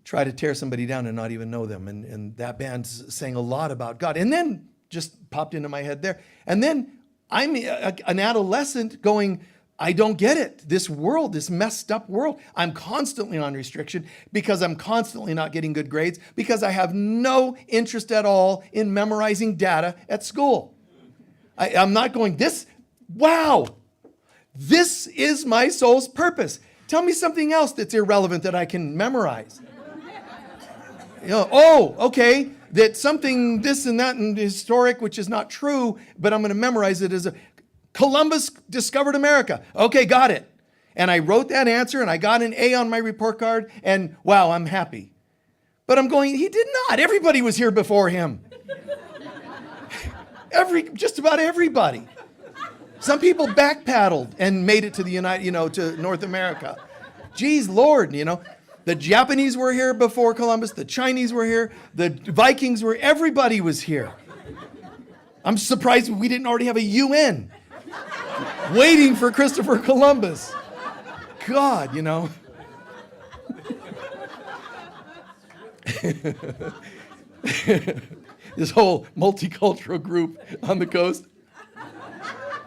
try to tear somebody down and not even know them. And that band sang a lot about God. And then just popped into my head there. And then I'm an adolescent going, I don't get it. This world, this messed up world. I'm constantly on restriction because I'm constantly not getting good grades because I have no interest at all in memorizing data at school. I'm not going, wow, this is my soul's purpose. Tell me something else that's irrelevant that I can memorize. Okay, that something this and that and historic, which is not true, but I'm going to memorize it as Columbus discovered America. Okay, got it. And I wrote that answer and I got an A on my report card and wow, I'm happy. But I'm going, he did not. Everybody was here before him. Just about everybody. Some people backpaddled and made it to to North America. Geez, Lord, the Japanese were here before Columbus, the Chinese were here, the Vikings everybody was here. I'm surprised we didn't already have a UN waiting for Christopher Columbus. God, This whole multicultural group on the coast.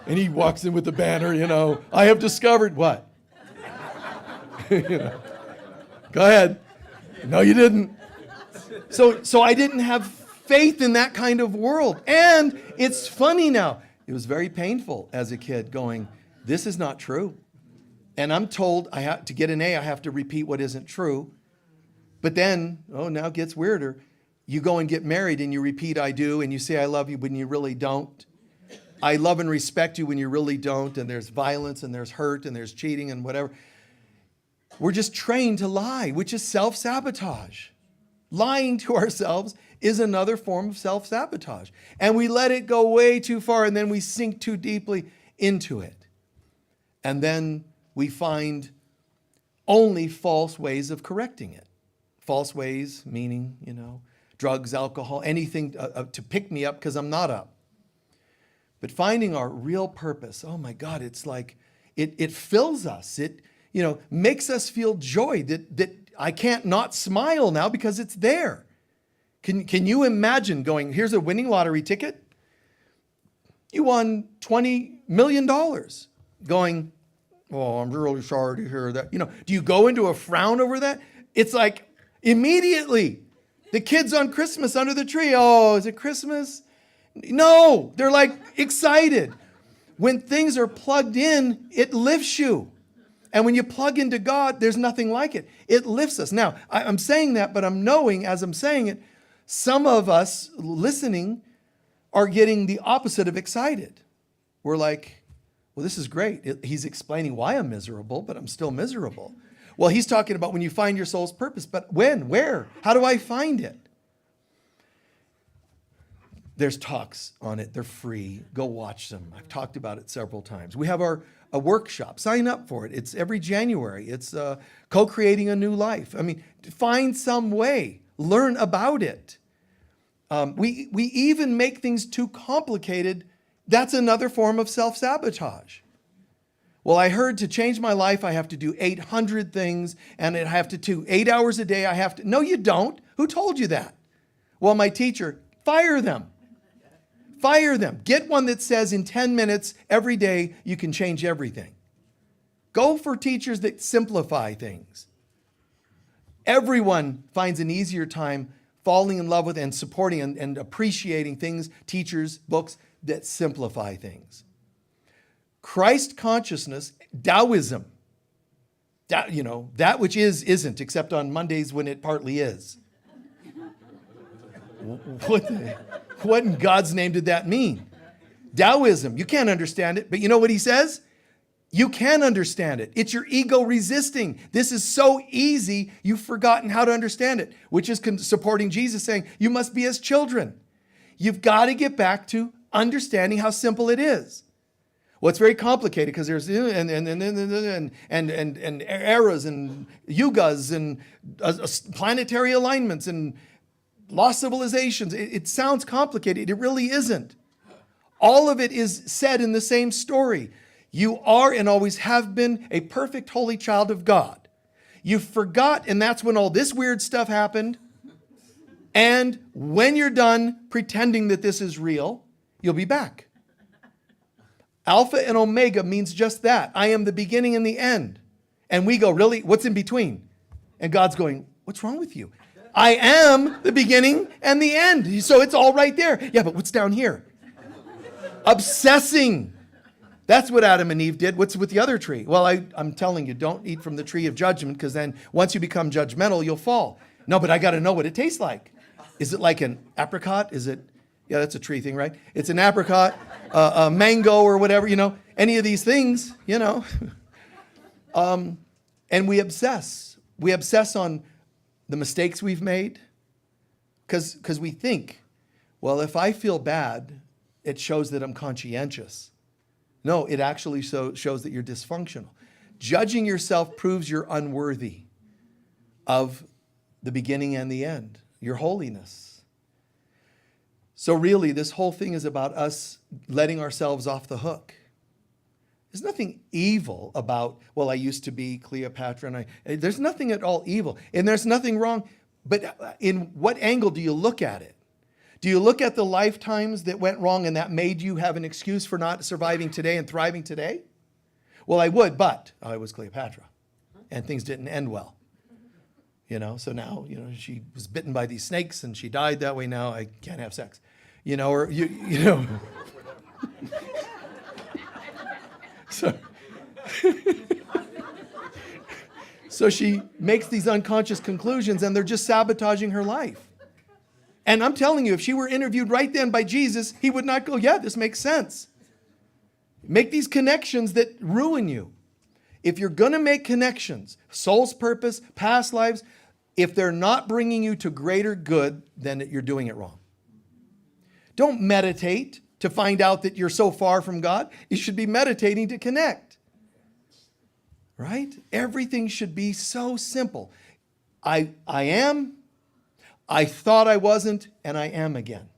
And he walks in with a banner, I have discovered what? Go ahead. No, you didn't. So I didn't have faith in that kind of world. And it's funny now. It was very painful as a kid going, this is not true. And I'm told to get an A, I have to repeat what isn't true. But then, now it gets weirder. You go and get married and you repeat I do and you say I love you when you really don't. I love and respect you when you really don't, and there's violence and there's hurt and there's cheating and whatever. We're just trained to lie, which is self-sabotage. Lying to ourselves is another form of self-sabotage. And we let it go way too far, and then we sink too deeply into it. And then we find only false ways of correcting it. False ways, meaning, drugs, alcohol, anything to pick me up because I'm not up. But finding our real purpose, oh my God, it's like it fills us. It makes us feel joy that I can't not smile now because it's there. Can you imagine going, here's a winning lottery ticket. You won $20 million. Going, oh, I'm really sorry to hear that. Do you go into a frown over that? It's like immediately the kids on Christmas under the tree. Oh, is it Christmas? No, they're like excited. When things are plugged in, it lifts you. And when you plug into God, there's nothing like it. It lifts us. Now, I'm saying that, but I'm knowing as I'm saying it, some of us listening are getting the opposite of excited. We're like, well, this is great. He's explaining why I'm miserable, but I'm still miserable. Well, he's talking about when you find your soul's purpose, but when, where, how do I find it? There's talks on it. They're free. Go watch them. I've talked about it several times. We have a workshop. Sign up for it. It's every January. It's co-creating a new life. I mean, find some way. Learn about it. We even make things too complicated. That's another form of self-sabotage. Well, I heard to change my life, I have to do 800 things, and I have to do 8 hours a day. No, you don't. Who told you that? Well, my teacher, fire them. Fire them. Get one that says in 10 minutes every day you can change everything. Go for teachers that simplify things. Everyone finds an easier time falling in love with and supporting and appreciating things, teachers, books that simplify things. Christ consciousness, Taoism, that which is, isn't, except on Mondays when it partly is. What in God's name did that mean? Taoism, you can't understand it, but you know what he says? You can understand it. It's your ego resisting. This is so easy, you've forgotten how to understand it, which is supporting Jesus saying, you must be as children. You've got to get back to understanding how simple it is. Well, it's very complicated because there's and eras and yugas and planetary alignments and lost civilizations. It sounds complicated. It really isn't. All of it is said in the same story. You are and always have been a perfect holy child of God. You forgot, and that's when all this weird stuff happened. And when you're done pretending that this is real, you'll be back. Alpha and Omega means just that. I am the beginning and the end. And we go, really? What's in between? And God's going, what's wrong with you? I am the beginning and the end. So it's all right there. Yeah, but what's down here? Obsessing. That's what Adam and Eve did. What's with the other tree? Well, I'm telling you, don't eat from the tree of judgment, because then once you become judgmental, you'll fall. No, but I got to know what it tastes like. Is it like an apricot? Is it, yeah, that's a tree thing, right? It's an apricot, a mango or whatever, any of these things, and we obsess. We obsess on the mistakes we've made because we think, well, if I feel bad, it shows that I'm conscientious. No, it actually shows that you're dysfunctional. Judging yourself proves you're unworthy of the beginning and the end, your holiness. So really, this whole thing is about us letting ourselves off the hook. There's nothing evil about, well, I used to be Cleopatra, and there's nothing at all evil. And there's nothing wrong, but in what angle do you look at it? Do you look at the lifetimes that went wrong and that made you have an excuse for not surviving today and thriving today? Well, I would, but I was Cleopatra, and things didn't end well. So now, she was bitten by these snakes and she died that way. Now I can't have sex, or So she makes these unconscious conclusions, and they're just sabotaging her life. And I'm telling you, if she were interviewed right then by Jesus, he would not go, yeah, this makes sense. Make these connections that ruin you. If you're going to make connections, soul's purpose, past lives, if they're not bringing you to greater good, then you're doing it wrong. Don't meditate to find out that you're so far from God. You should be meditating to connect. Right? Everything should be so simple. I am, I thought I wasn't, and I am again.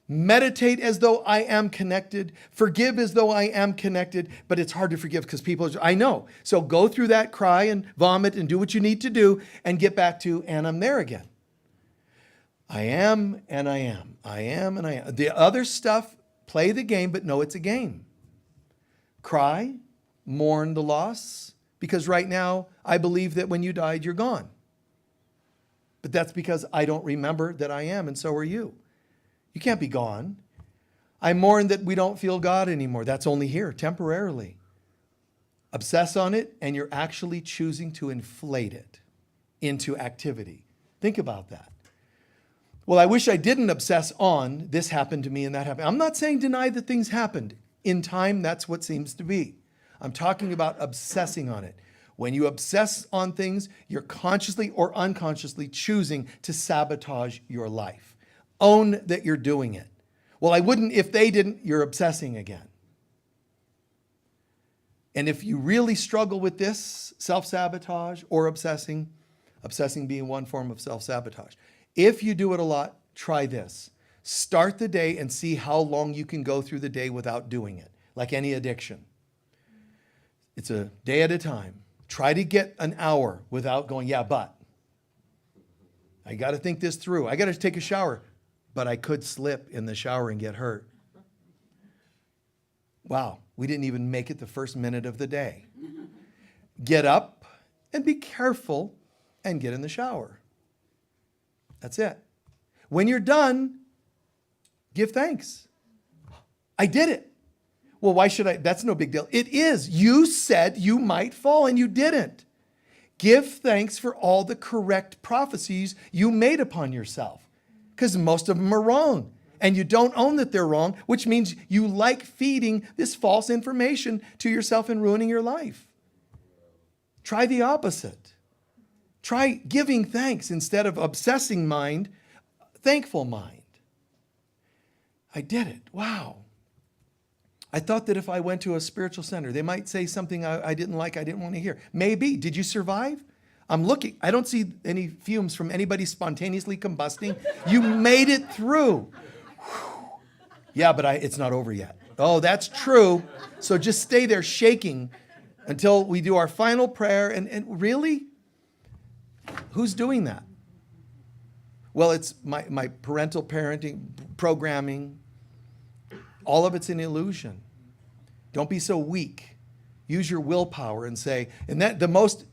Meditate as though I am connected. Forgive as though I am connected. But it's hard to forgive because people, I know. So go through that, cry and vomit and do what you need to do and get back to, and I'm there again. I am and I am. I am and I am. The other stuff, play the game, but know it's a game. Cry, mourn the loss, because right now I believe that when you died, you're gone. But that's because I don't remember that I am, and so are you. You can't be gone. I mourn that we don't feel God anymore. That's only here, temporarily. Obsess on it, and you're actually choosing to inflate it into activity. Think about that. Well, I wish I didn't obsess on this happened to me and that happened. I'm not saying deny that things happened. In time, that's what seems to be. I'm talking about obsessing on it. When you obsess on things, you're consciously or unconsciously choosing to sabotage your life. Own that you're doing it. Well, I wouldn't if they didn't. You're obsessing again. And if you really struggle with this, self-sabotage or obsessing being one form of self-sabotage. If you do it a lot, try this. Start the day and see how long you can go through the day without doing it, like any addiction. It's a day at a time. Try to get an hour without going, yeah, but. I got to think this through. I got to take a shower. But I could slip in the shower and get hurt. Wow, we didn't even make it the first minute of the day. Get up and be careful and get in the shower. That's it. When you're done, give thanks. I did it. Well, why should I? That's no big deal. It is. You said you might fall and you didn't. Give thanks for all the correct prophecies you made upon yourself. Because most of them are wrong. And you don't own that they're wrong, which means you like feeding this false information to yourself and ruining your life. Try the opposite. Try giving thanks instead of obsessing mind, thankful mind. I did it. Wow. I thought that if I went to a spiritual center, they might say something I didn't like, I didn't want to hear. Maybe. Did you survive? I'm looking. I don't see any fumes from anybody spontaneously combusting. You made it through. Whew. Yeah, but it's not over yet. Oh, that's true. So just stay there shaking until we do our final prayer. And really? Who's doing that? Well, it's my parental parenting programming. All of it's an illusion. Don't be so weak. Use your willpower and say, and that the most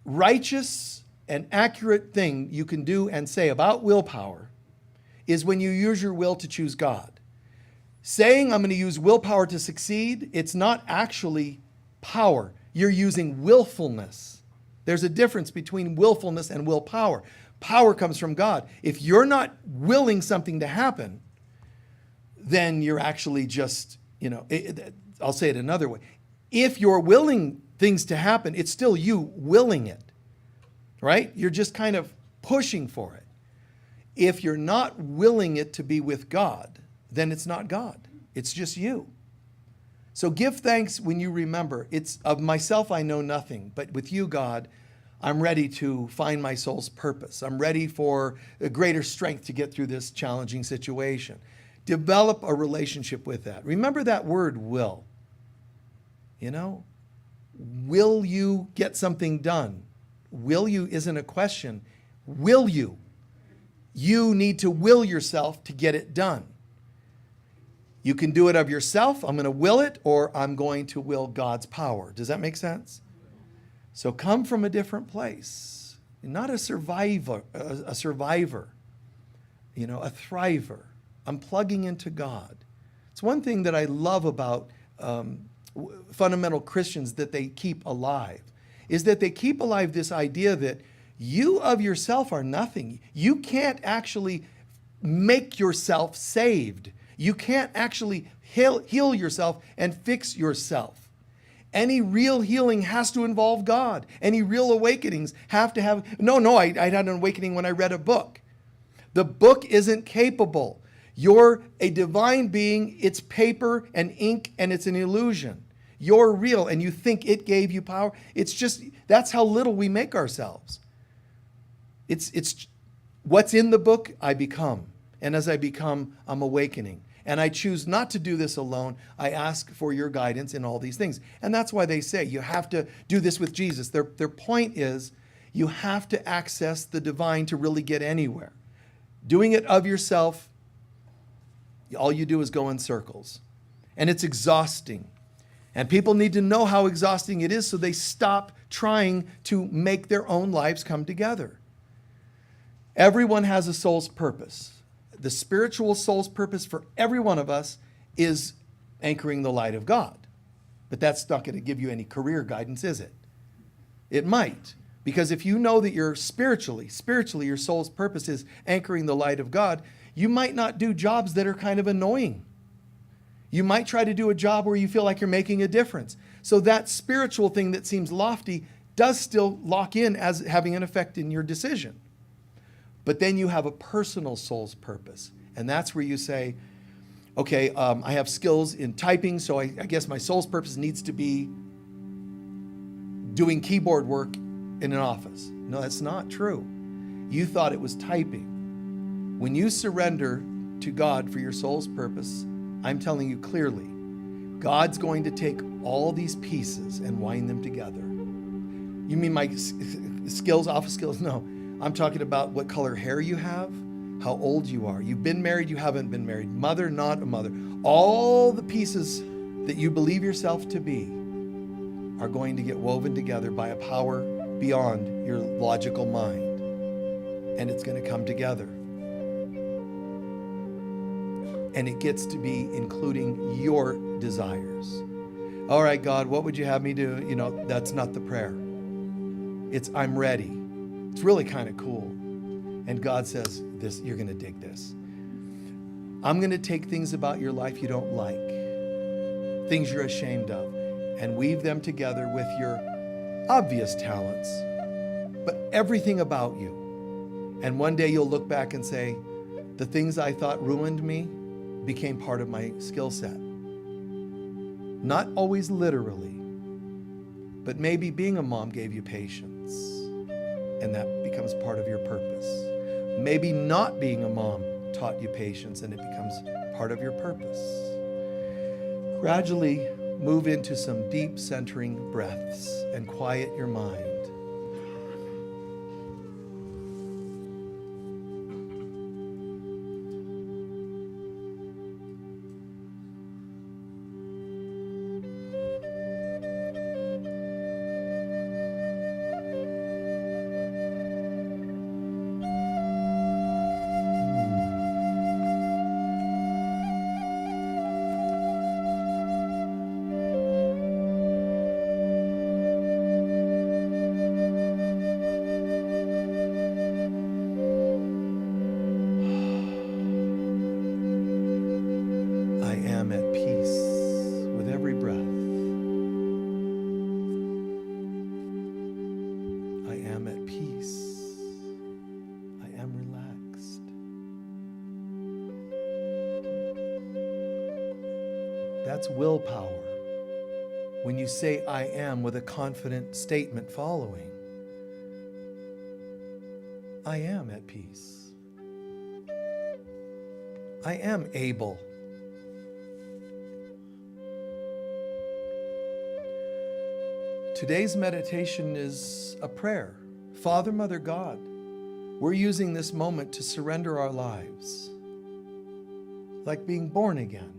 righteous and accurate thing you can do and say about willpower is when you use your will to choose God. Saying I'm going to use willpower to succeed, it's not actually power. You're using willfulness. There's a difference between willfulness and willpower. Power comes from God. If you're not willing something to happen, then you're actually just, I'll say it another way. If you're willing things to happen, it's still you willing it, right? You're just kind of pushing for it. If you're not willing it to be with God, then it's not God. It's just you. So give thanks when you remember. It's of myself I know nothing, but with you, God, I'm ready to find my soul's purpose. I'm ready for a greater strength to get through this challenging situation. Develop a relationship with that. Remember that word, will. Will you get something done? Will you isn't a question. Will you? You need to will yourself to get it done. You can do it of yourself. I'm going to will it, or I'm going to will God's power. Does that make sense? So come from a different place. Not a survivor, a thriver. I'm plugging into God. It's one thing that I love about fundamental Christians that they keep alive, is that they keep alive this idea that you of yourself are nothing. You can't actually make yourself saved. You can't actually heal yourself and fix yourself. Any real healing has to involve God. Any real awakenings have to have... I had an awakening when I read a book. The book isn't capable. You're a divine being. It's paper and ink, and it's an illusion. You're real, and you think it gave you power. It's just, that's how little we make ourselves. It's what's in the book, I become. And as I become, I'm awakening. And I choose not to do this alone. I ask for your guidance in all these things. And that's why they say you have to do this with Jesus. Their point is you have to access the divine to really get anywhere. Doing it of yourself, all you do is go in circles. And it's exhausting. And people need to know how exhausting it is so they stop trying to make their own lives come together. Everyone has a soul's purpose. The spiritual soul's purpose for every one of us is anchoring the light of God. But that's not going to give you any career guidance, is it? It might. Because if you know that you're spiritually, your soul's purpose is anchoring the light of God, you might not do jobs that are kind of annoying. You might try to do a job where you feel like you're making a difference. So that spiritual thing that seems lofty does still lock in as having an effect in your decision. But then you have a personal soul's purpose. And that's where you say, okay, I have skills in typing, so I guess my soul's purpose needs to be doing keyboard work in an office. No, that's not true. You thought it was typing. When you surrender to God for your soul's purpose, I'm telling you clearly, God's going to take all these pieces and wind them together. You mean my skills, office skills? No. I'm talking about what color hair you have, how old you are. You've been married, you haven't been married, mother, not a mother. All the pieces that you believe yourself to be are going to get woven together by a power beyond your logical mind. And it's going to come together. And it gets to be including your desires. All right, God, what would you have me do? That's not the prayer. It's I'm ready. It's really kind of cool. And God says, this, you're going to dig this. I'm going to take things about your life you don't like, things you're ashamed of, and weave them together with your obvious talents, but everything about you. And one day you'll look back and say, the things I thought ruined me became part of my skill set. Not always literally, but maybe being a mom gave you patience. And that becomes part of your purpose. Maybe not being a mom taught you patience and it becomes part of your purpose. Gradually move into some deep centering breaths and quiet your mind. That's willpower. When you say I am with a confident statement following. I am at peace. I am able. Today's meditation is a prayer. Father, Mother, God, we're using this moment to surrender our lives. Like being born again.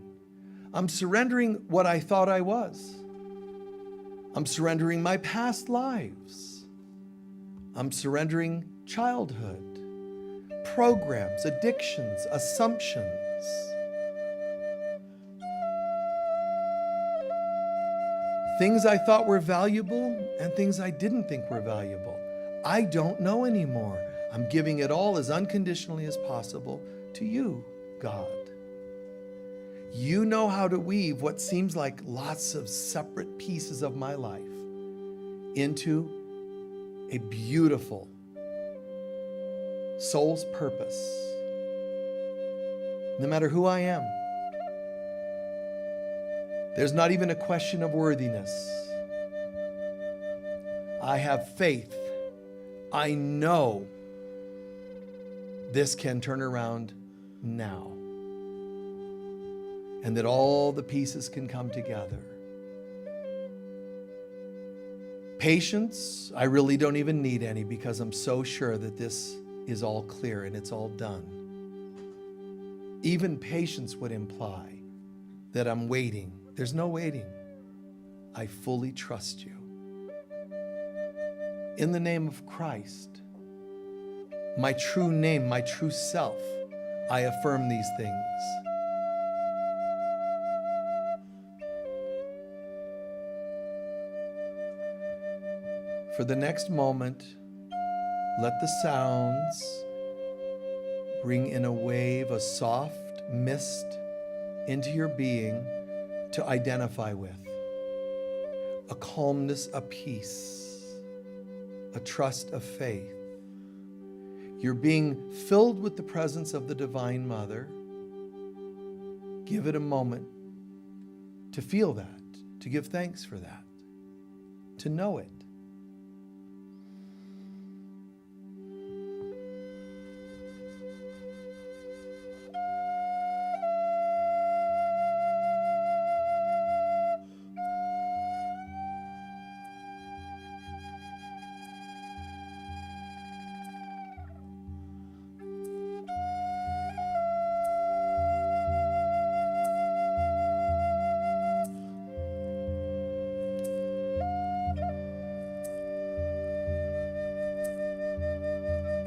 I'm surrendering what I thought I was. I'm surrendering my past lives. I'm surrendering childhood, programs, addictions, assumptions. Things I thought were valuable and things I didn't think were valuable. I don't know anymore. I'm giving it all as unconditionally as possible to you, God. You know how to weave what seems like lots of separate pieces of my life into a beautiful soul's purpose. No matter who I am, there's not even a question of worthiness. I have faith. I know this can turn around now. And that all the pieces can come together. Patience, I really don't even need any because I'm so sure that this is all clear and it's all done. Even patience would imply that I'm waiting. There's no waiting. I fully trust you. In the name of Christ, my true name, my true self, I affirm these things. For the next moment, let the sounds bring in a wave, a soft mist into your being to identify with. A calmness, a peace, a trust of faith. You're being filled with the presence of the Divine Mother. Give it a moment to feel that, to give thanks for that, to know it.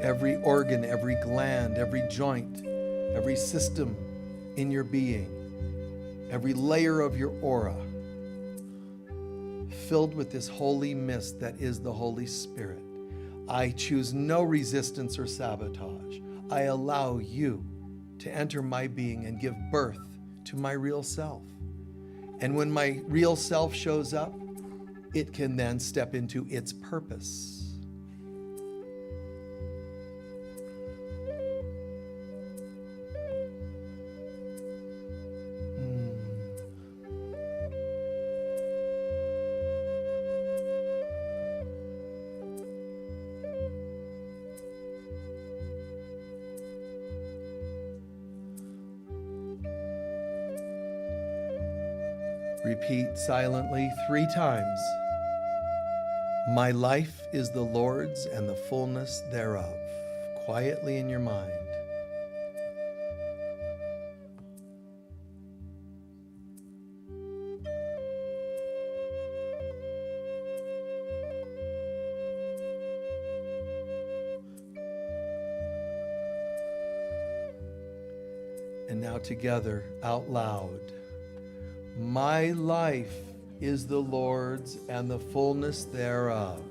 Every organ, every gland, every joint, every system in your being, every layer of your aura, filled with this holy mist that is the Holy Spirit. I choose no resistance or sabotage. I allow you to enter my being and give birth to my real self. And when my real self shows up, it can then step into its purpose. Repeat silently 3 times. My life is the Lord's and the fullness thereof. Quietly in your mind. And now together, out loud. My life is the Lord's and the fullness thereof.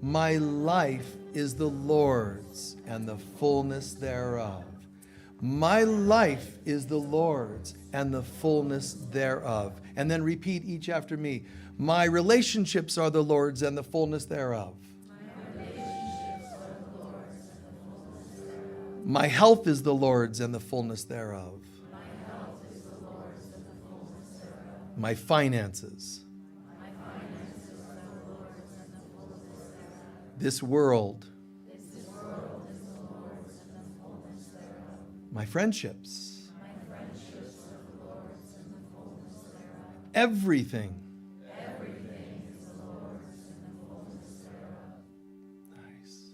My life is the Lord's and the fullness thereof. My life is the Lord's and the fullness thereof. And then repeat each after me. My relationships are the Lord's and the fullness thereof. My health is the Lord's and the fullness thereof. My finances. This world. My friendships. Everything. Nice.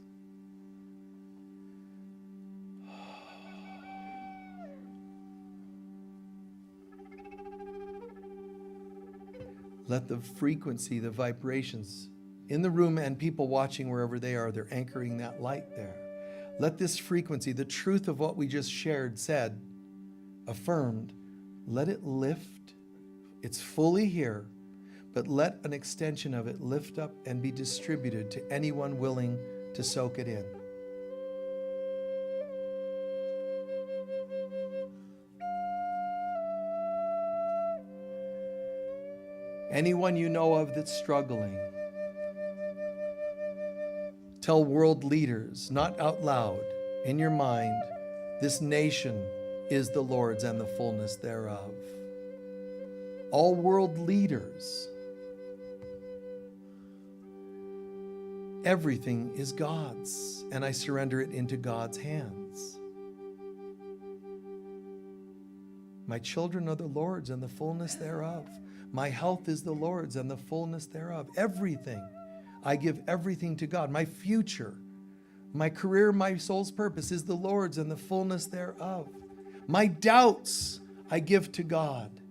Let the frequency, the vibrations in the room and people watching wherever they are, they're anchoring that light there. Let this frequency, the truth of what we just shared, said, affirmed, let it lift. It's fully here, but let an extension of it lift up and be distributed to anyone willing to soak it in. Anyone you know of that's struggling. Tell world leaders, not out loud, in your mind, this nation is the Lord's and the fullness thereof. All world leaders. Everything is God's, and I surrender it into God's hands. My children are the Lord's and the fullness thereof. My health is the Lord's and the fullness thereof. Everything. I give everything to God. My future, my career, my soul's purpose is the Lord's and the fullness thereof. My doubts I give to God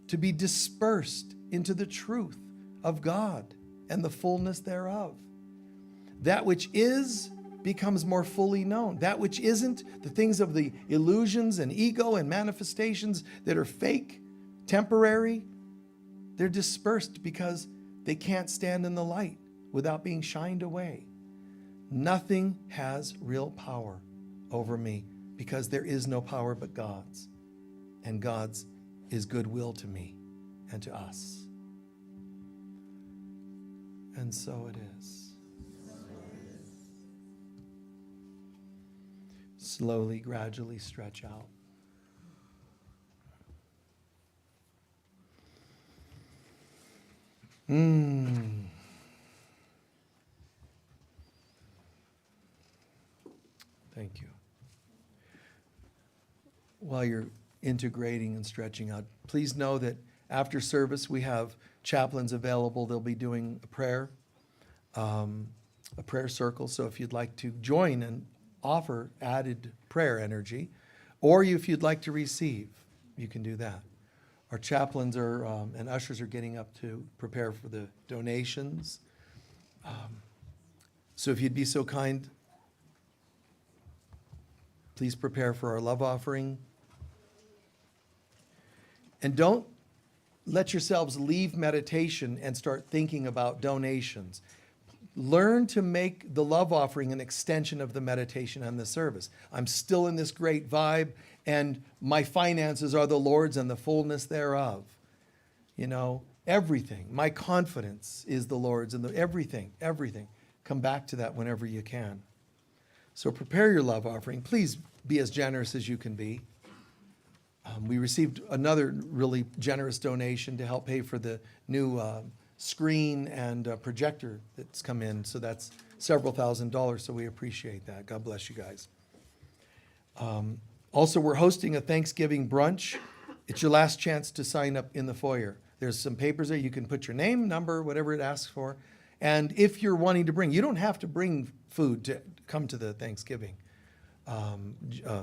to be dispersed into the truth of God and the fullness thereof. That which is becomes more fully known. That which isn't, the things of the illusions and ego and manifestations that are fake, temporary, they're dispersed because they can't stand in the light without being shined away. Nothing has real power over me because there is no power but God's. And God's is goodwill to me and to us. And so it is. Slowly, gradually stretch out. Thank you. While you're integrating and stretching out, please know that after service we have chaplains available. They'll be doing a prayer circle. So if you'd like to join and offer added prayer energy, or if you'd like to receive, you can do that. Our chaplains are and ushers are getting up to prepare for the donations. So if you'd be so kind, please prepare for our love offering. And don't let yourselves leave meditation and start thinking about donations. Learn to make the love offering an extension of the meditation and the service. I'm still in this great vibe, and my finances are the Lord's and the fullness thereof. You know, everything. My confidence is the Lord's and everything. Come back to that whenever you can. So prepare your love offering. Please be as generous as you can be. We received another really generous donation to help pay for the new screen and projector that's come in. So that's several $1,000s. So we appreciate that. God bless you guys. Also, we're hosting a Thanksgiving brunch. It's your last chance to sign up in the foyer. There's some papers there. You can put your name, number, whatever it asks for. And if you're wanting to bring, you don't have to bring food to come to the Thanksgiving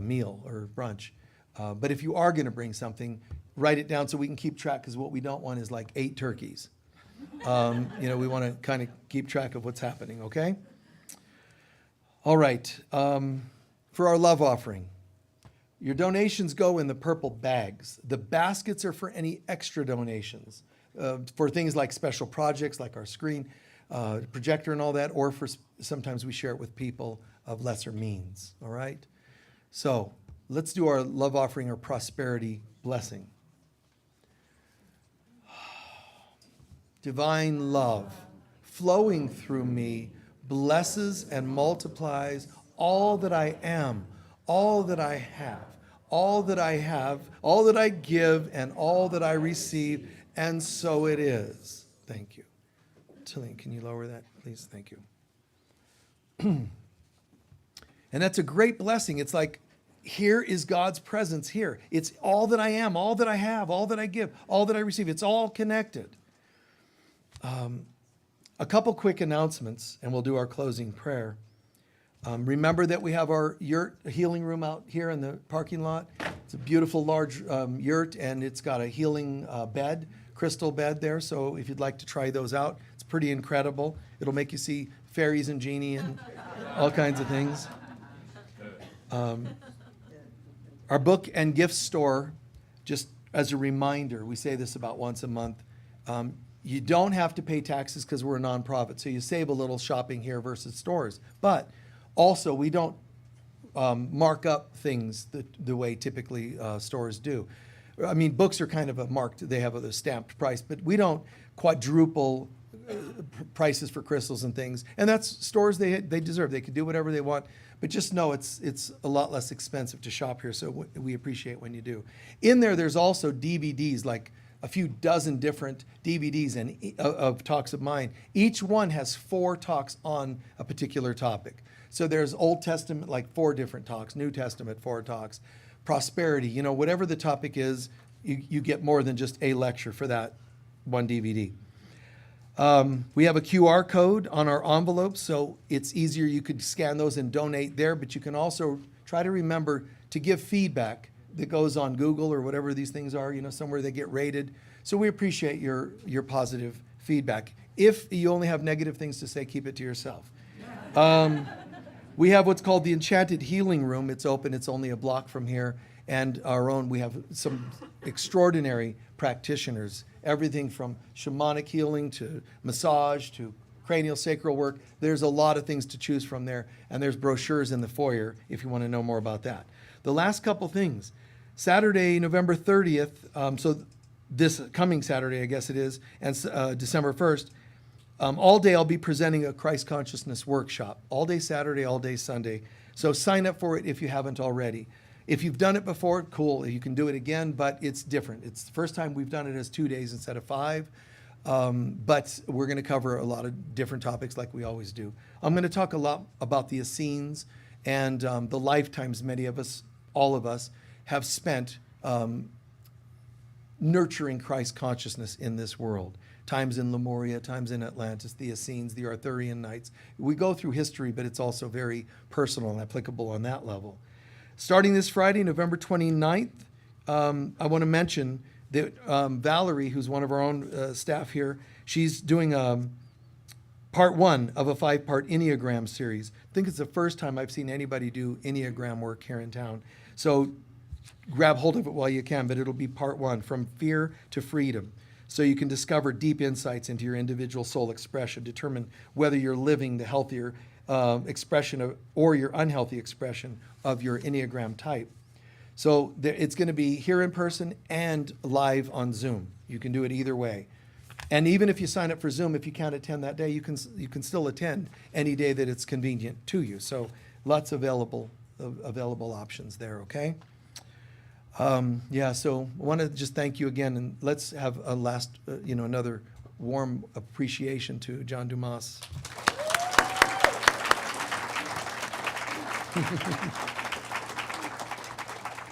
meal or brunch. But if you are going to bring something, write it down so we can keep track, because what we don't want is like 8 turkeys. We want to kind of keep track of what's happening, okay? All right. For our love offering, your donations go in the purple bags. The baskets are for any extra donations, for things like special projects like our screen, projector and all that, or for sometimes we share it with people of lesser means, all right? So let's do our love offering or prosperity blessing. Divine love flowing through me blesses and multiplies all that I am, all that I have, all that I have, all that I give, and all that I receive, and so it is. Thank you. Tillian, can you lower that, please? Thank you. And that's a great blessing. It's like, here is God's presence here. It's all that I am, all that I have, all that I give, all that I receive. It's all connected. A couple quick announcements, and we'll do our closing prayer. Remember that we have our yurt healing room out here in the parking lot. It's a beautiful large yurt, and it's got a healing bed, crystal bed there. So if you'd like to try those out, it's pretty incredible. It'll make you see fairies and genie and all kinds of things. Our book and gift store, just as a reminder, we say this about once a month. You don't have to pay taxes because we're a nonprofit, so you save a little shopping here versus stores. But also, we don't mark up things the way typically stores do. I mean, books are kind of a marked, they have a stamped price, but we don't quadruple prices for crystals and things. And that's stores they deserve. They can do whatever they want, but just know it's a lot less expensive to shop here. So we appreciate when you do. In there, there's also DVDs, like a few dozen different DVDs of talks of mine. Each one has 4 talks on a particular topic. So there's Old Testament, like 4 different talks, New Testament, 4 talks, prosperity, whatever the topic is, you get more than just a lecture for that one DVD. We have a QR code on our envelopes, so it's easier. You could scan those and donate there, but you can also try to remember to give feedback that goes on Google or whatever these things are, somewhere they get rated. So we appreciate your positive feedback. If you only have negative things to say, keep it to yourself. We have what's called the Enchanted Healing Room. It's open. It's only a block from here. And we have some extraordinary practitioners, everything from shamanic healing to massage to cranial sacral work. There's a lot of things to choose from there. And there's brochures in the foyer if you want to know more about that. The last couple things. Saturday, November 30th, so this coming Saturday, I guess it is, and December 1st, all day I'll be presenting a Christ Consciousness workshop. All day Saturday, all day Sunday. So sign up for it if you haven't already. If you've done it before, cool, you can do it again, but it's different. It's the first time we've done it as 2 days instead of 5. But we're going to cover a lot of different topics like we always do. I'm going to talk a lot about the Essenes and the lifetimes many of us, all of us, have spent nurturing Christ consciousness in this world. Times in Lemuria, times in Atlantis, the Essenes, the Arthurian Knights. We go through history, but it's also very personal and applicable on that level. Starting this Friday, November 29th, I want to mention that Valerie, who's one of our own staff here, she's doing part 1 of a 5-part Enneagram series. I think it's the first time I've seen anybody do Enneagram work here in town. So grab hold of it while you can, but it'll be part 1, From Fear to Freedom. So you can discover deep insights into your individual soul expression, determine whether you're living the healthier expression of, or your unhealthy expression of your Enneagram type. So it's going to be here in person and live on Zoom. You can do it either way. And even if you sign up for Zoom, if you can't attend that day, you can still attend any day that it's convenient to you. So lots of available options there, okay? So I want to just thank you again, and let's have a last, another warm appreciation to John Dumas.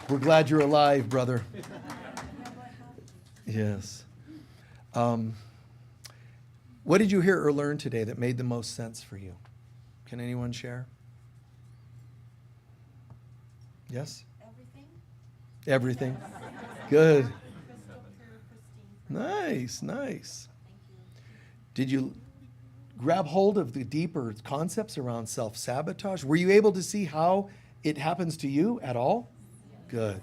We're glad you're alive, brother. Yes. What did you hear or learn today that made the most sense for you? Can anyone share? Yes? Everything? Good. Nice. Did you grab hold of the deeper concepts around self-sabotage? Were you able to see how it happens to you at all? Good.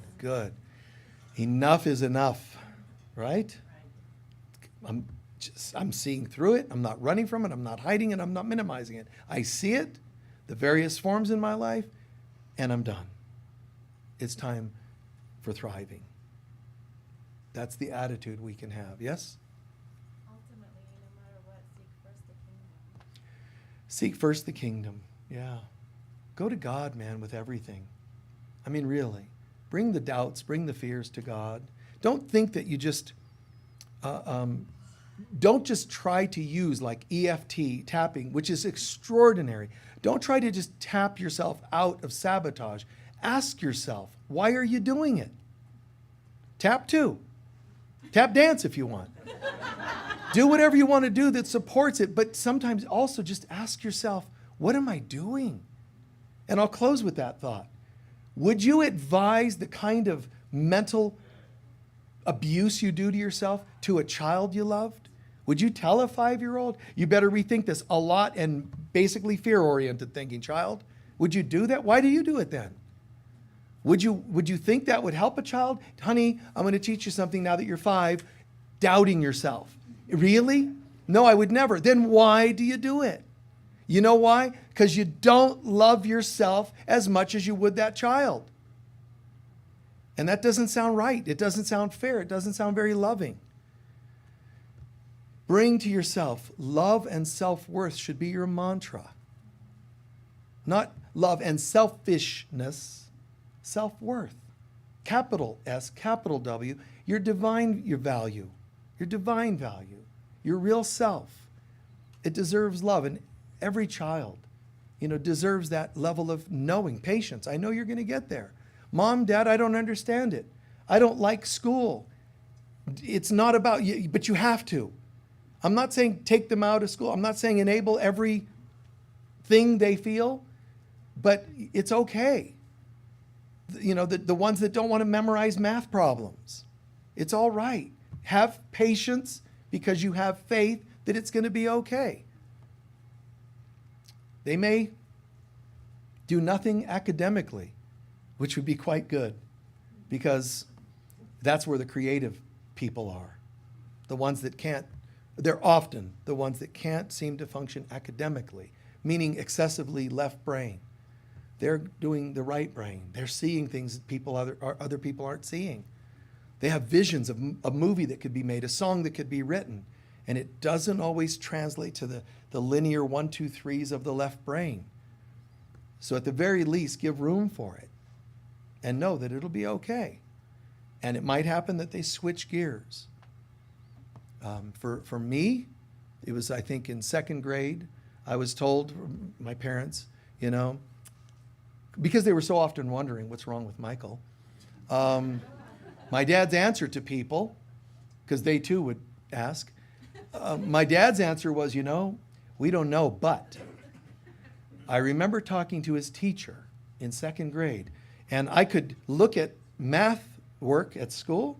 Enough is enough, right? I'm seeing through it. I'm not running from it. I'm not hiding it. I'm not minimizing it. I see it, the various forms in my life, and I'm done. It's time for thriving. That's the attitude we can have. Yes? Ultimately, no matter what, Seek first the kingdom. Yeah. Go to God, man, with everything. I mean, really. Bring the doubts, bring the fears to God. Don't think that you just, don't just try to use like EFT tapping, which is extraordinary. Don't try to just tap yourself out of sabotage. Ask yourself, why are you doing it? Tap 2. Tap dance if you want. Do whatever you want to do that supports it, but sometimes also just ask yourself, what am I doing? And I'll close with that thought. Would you advise the kind of mental abuse you do to yourself to a child you loved? Would you tell a 5-year-old, you better rethink this a lot, and basically fear-oriented thinking, child? Would you do that? Why do you do it then? Would you think that would help a child? Honey, I'm going to teach you something now that you're 5, doubting yourself. Really? No, I would never. Then why do you do it? You know why? Because you don't love yourself as much as you would that child. And that doesn't sound right. It doesn't sound fair. It doesn't sound very loving. Bring to yourself love and self-worth should be your mantra. Not love and selfishness, self-worth. Capital S, capital W, your divine value, your real self. It deserves love, and every child, deserves that level of knowing, patience. I know you're going to get there. Mom, Dad, I don't understand it. I don't like school. It's not about you, but you have to. I'm not saying take them out of school. I'm not saying enable everything they feel, but it's okay. The ones that don't want to memorize math problems, it's all right. Have patience because you have faith that it's going to be okay. They may do nothing academically, which would be quite good, because that's where the creative people are. The ones that can't, they're often the ones that can't seem to function academically, meaning excessively left brain. They're doing the right brain. They're seeing things that other people aren't seeing. They have visions of a movie that could be made, a song that could be written, and it doesn't always translate to the linear 1, 2, 3s of the left brain. So at the very least, give room for it and know that it'll be okay. And it might happen that they switch gears. For me, it was, I think, in second grade, I was told, my parents, because they were so often wondering what's wrong with Michael. My dad's answer to people, because they too would ask, my dad's answer was, we don't know, but I remember talking to his teacher in second grade, and I could look at math work at school,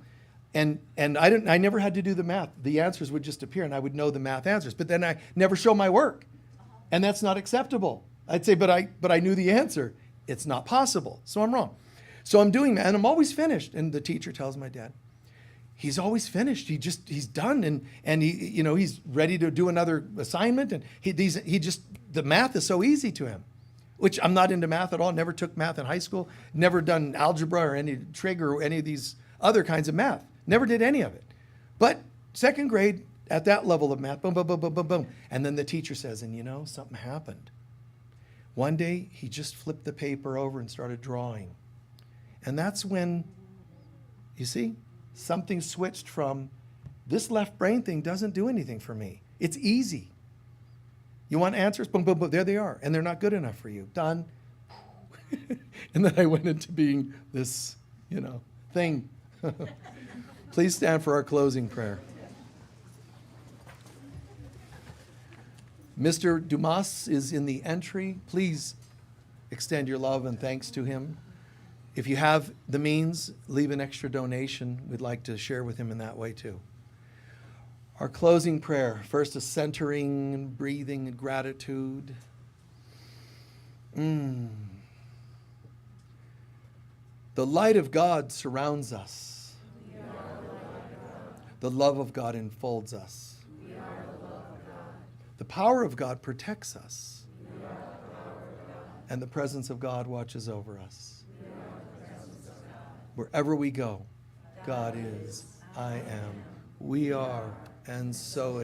and I never had to do the math. The answers would just appear, and I would know the math answers, but then I never show my work, and that's not acceptable. I'd say, but I knew the answer. It's not possible, so I'm wrong. So I'm doing that, and I'm always finished. And the teacher tells my dad, he's always finished. He's done, and he's ready to do another assignment, and the math is so easy to him, which I'm not into math at all. Never took math in high school. Never done algebra or any trig or any of these other kinds of math. Never did any of it. But second grade, at that level of math, boom, boom, boom, boom, boom, boom. And then the teacher says, and something happened. One day, he just flipped the paper over and started drawing. And that's when, you see, something switched from, this left brain thing doesn't do anything for me. It's easy. You want answers? Boom, boom, boom, there they are. And they're not good enough for you. Done. And then I went into being this, thing. Please stand for our closing prayer. Mr. Dumas is in the entry. Please extend your love and thanks to him. If you have the means, leave an extra donation. We'd like to share with him in that way too. Our closing prayer, first a centering and breathing and gratitude. The light of God surrounds us. The love of God enfolds us. The power of God protects us. And the presence of God watches over us. Wherever we go, God is, I am, we are, and so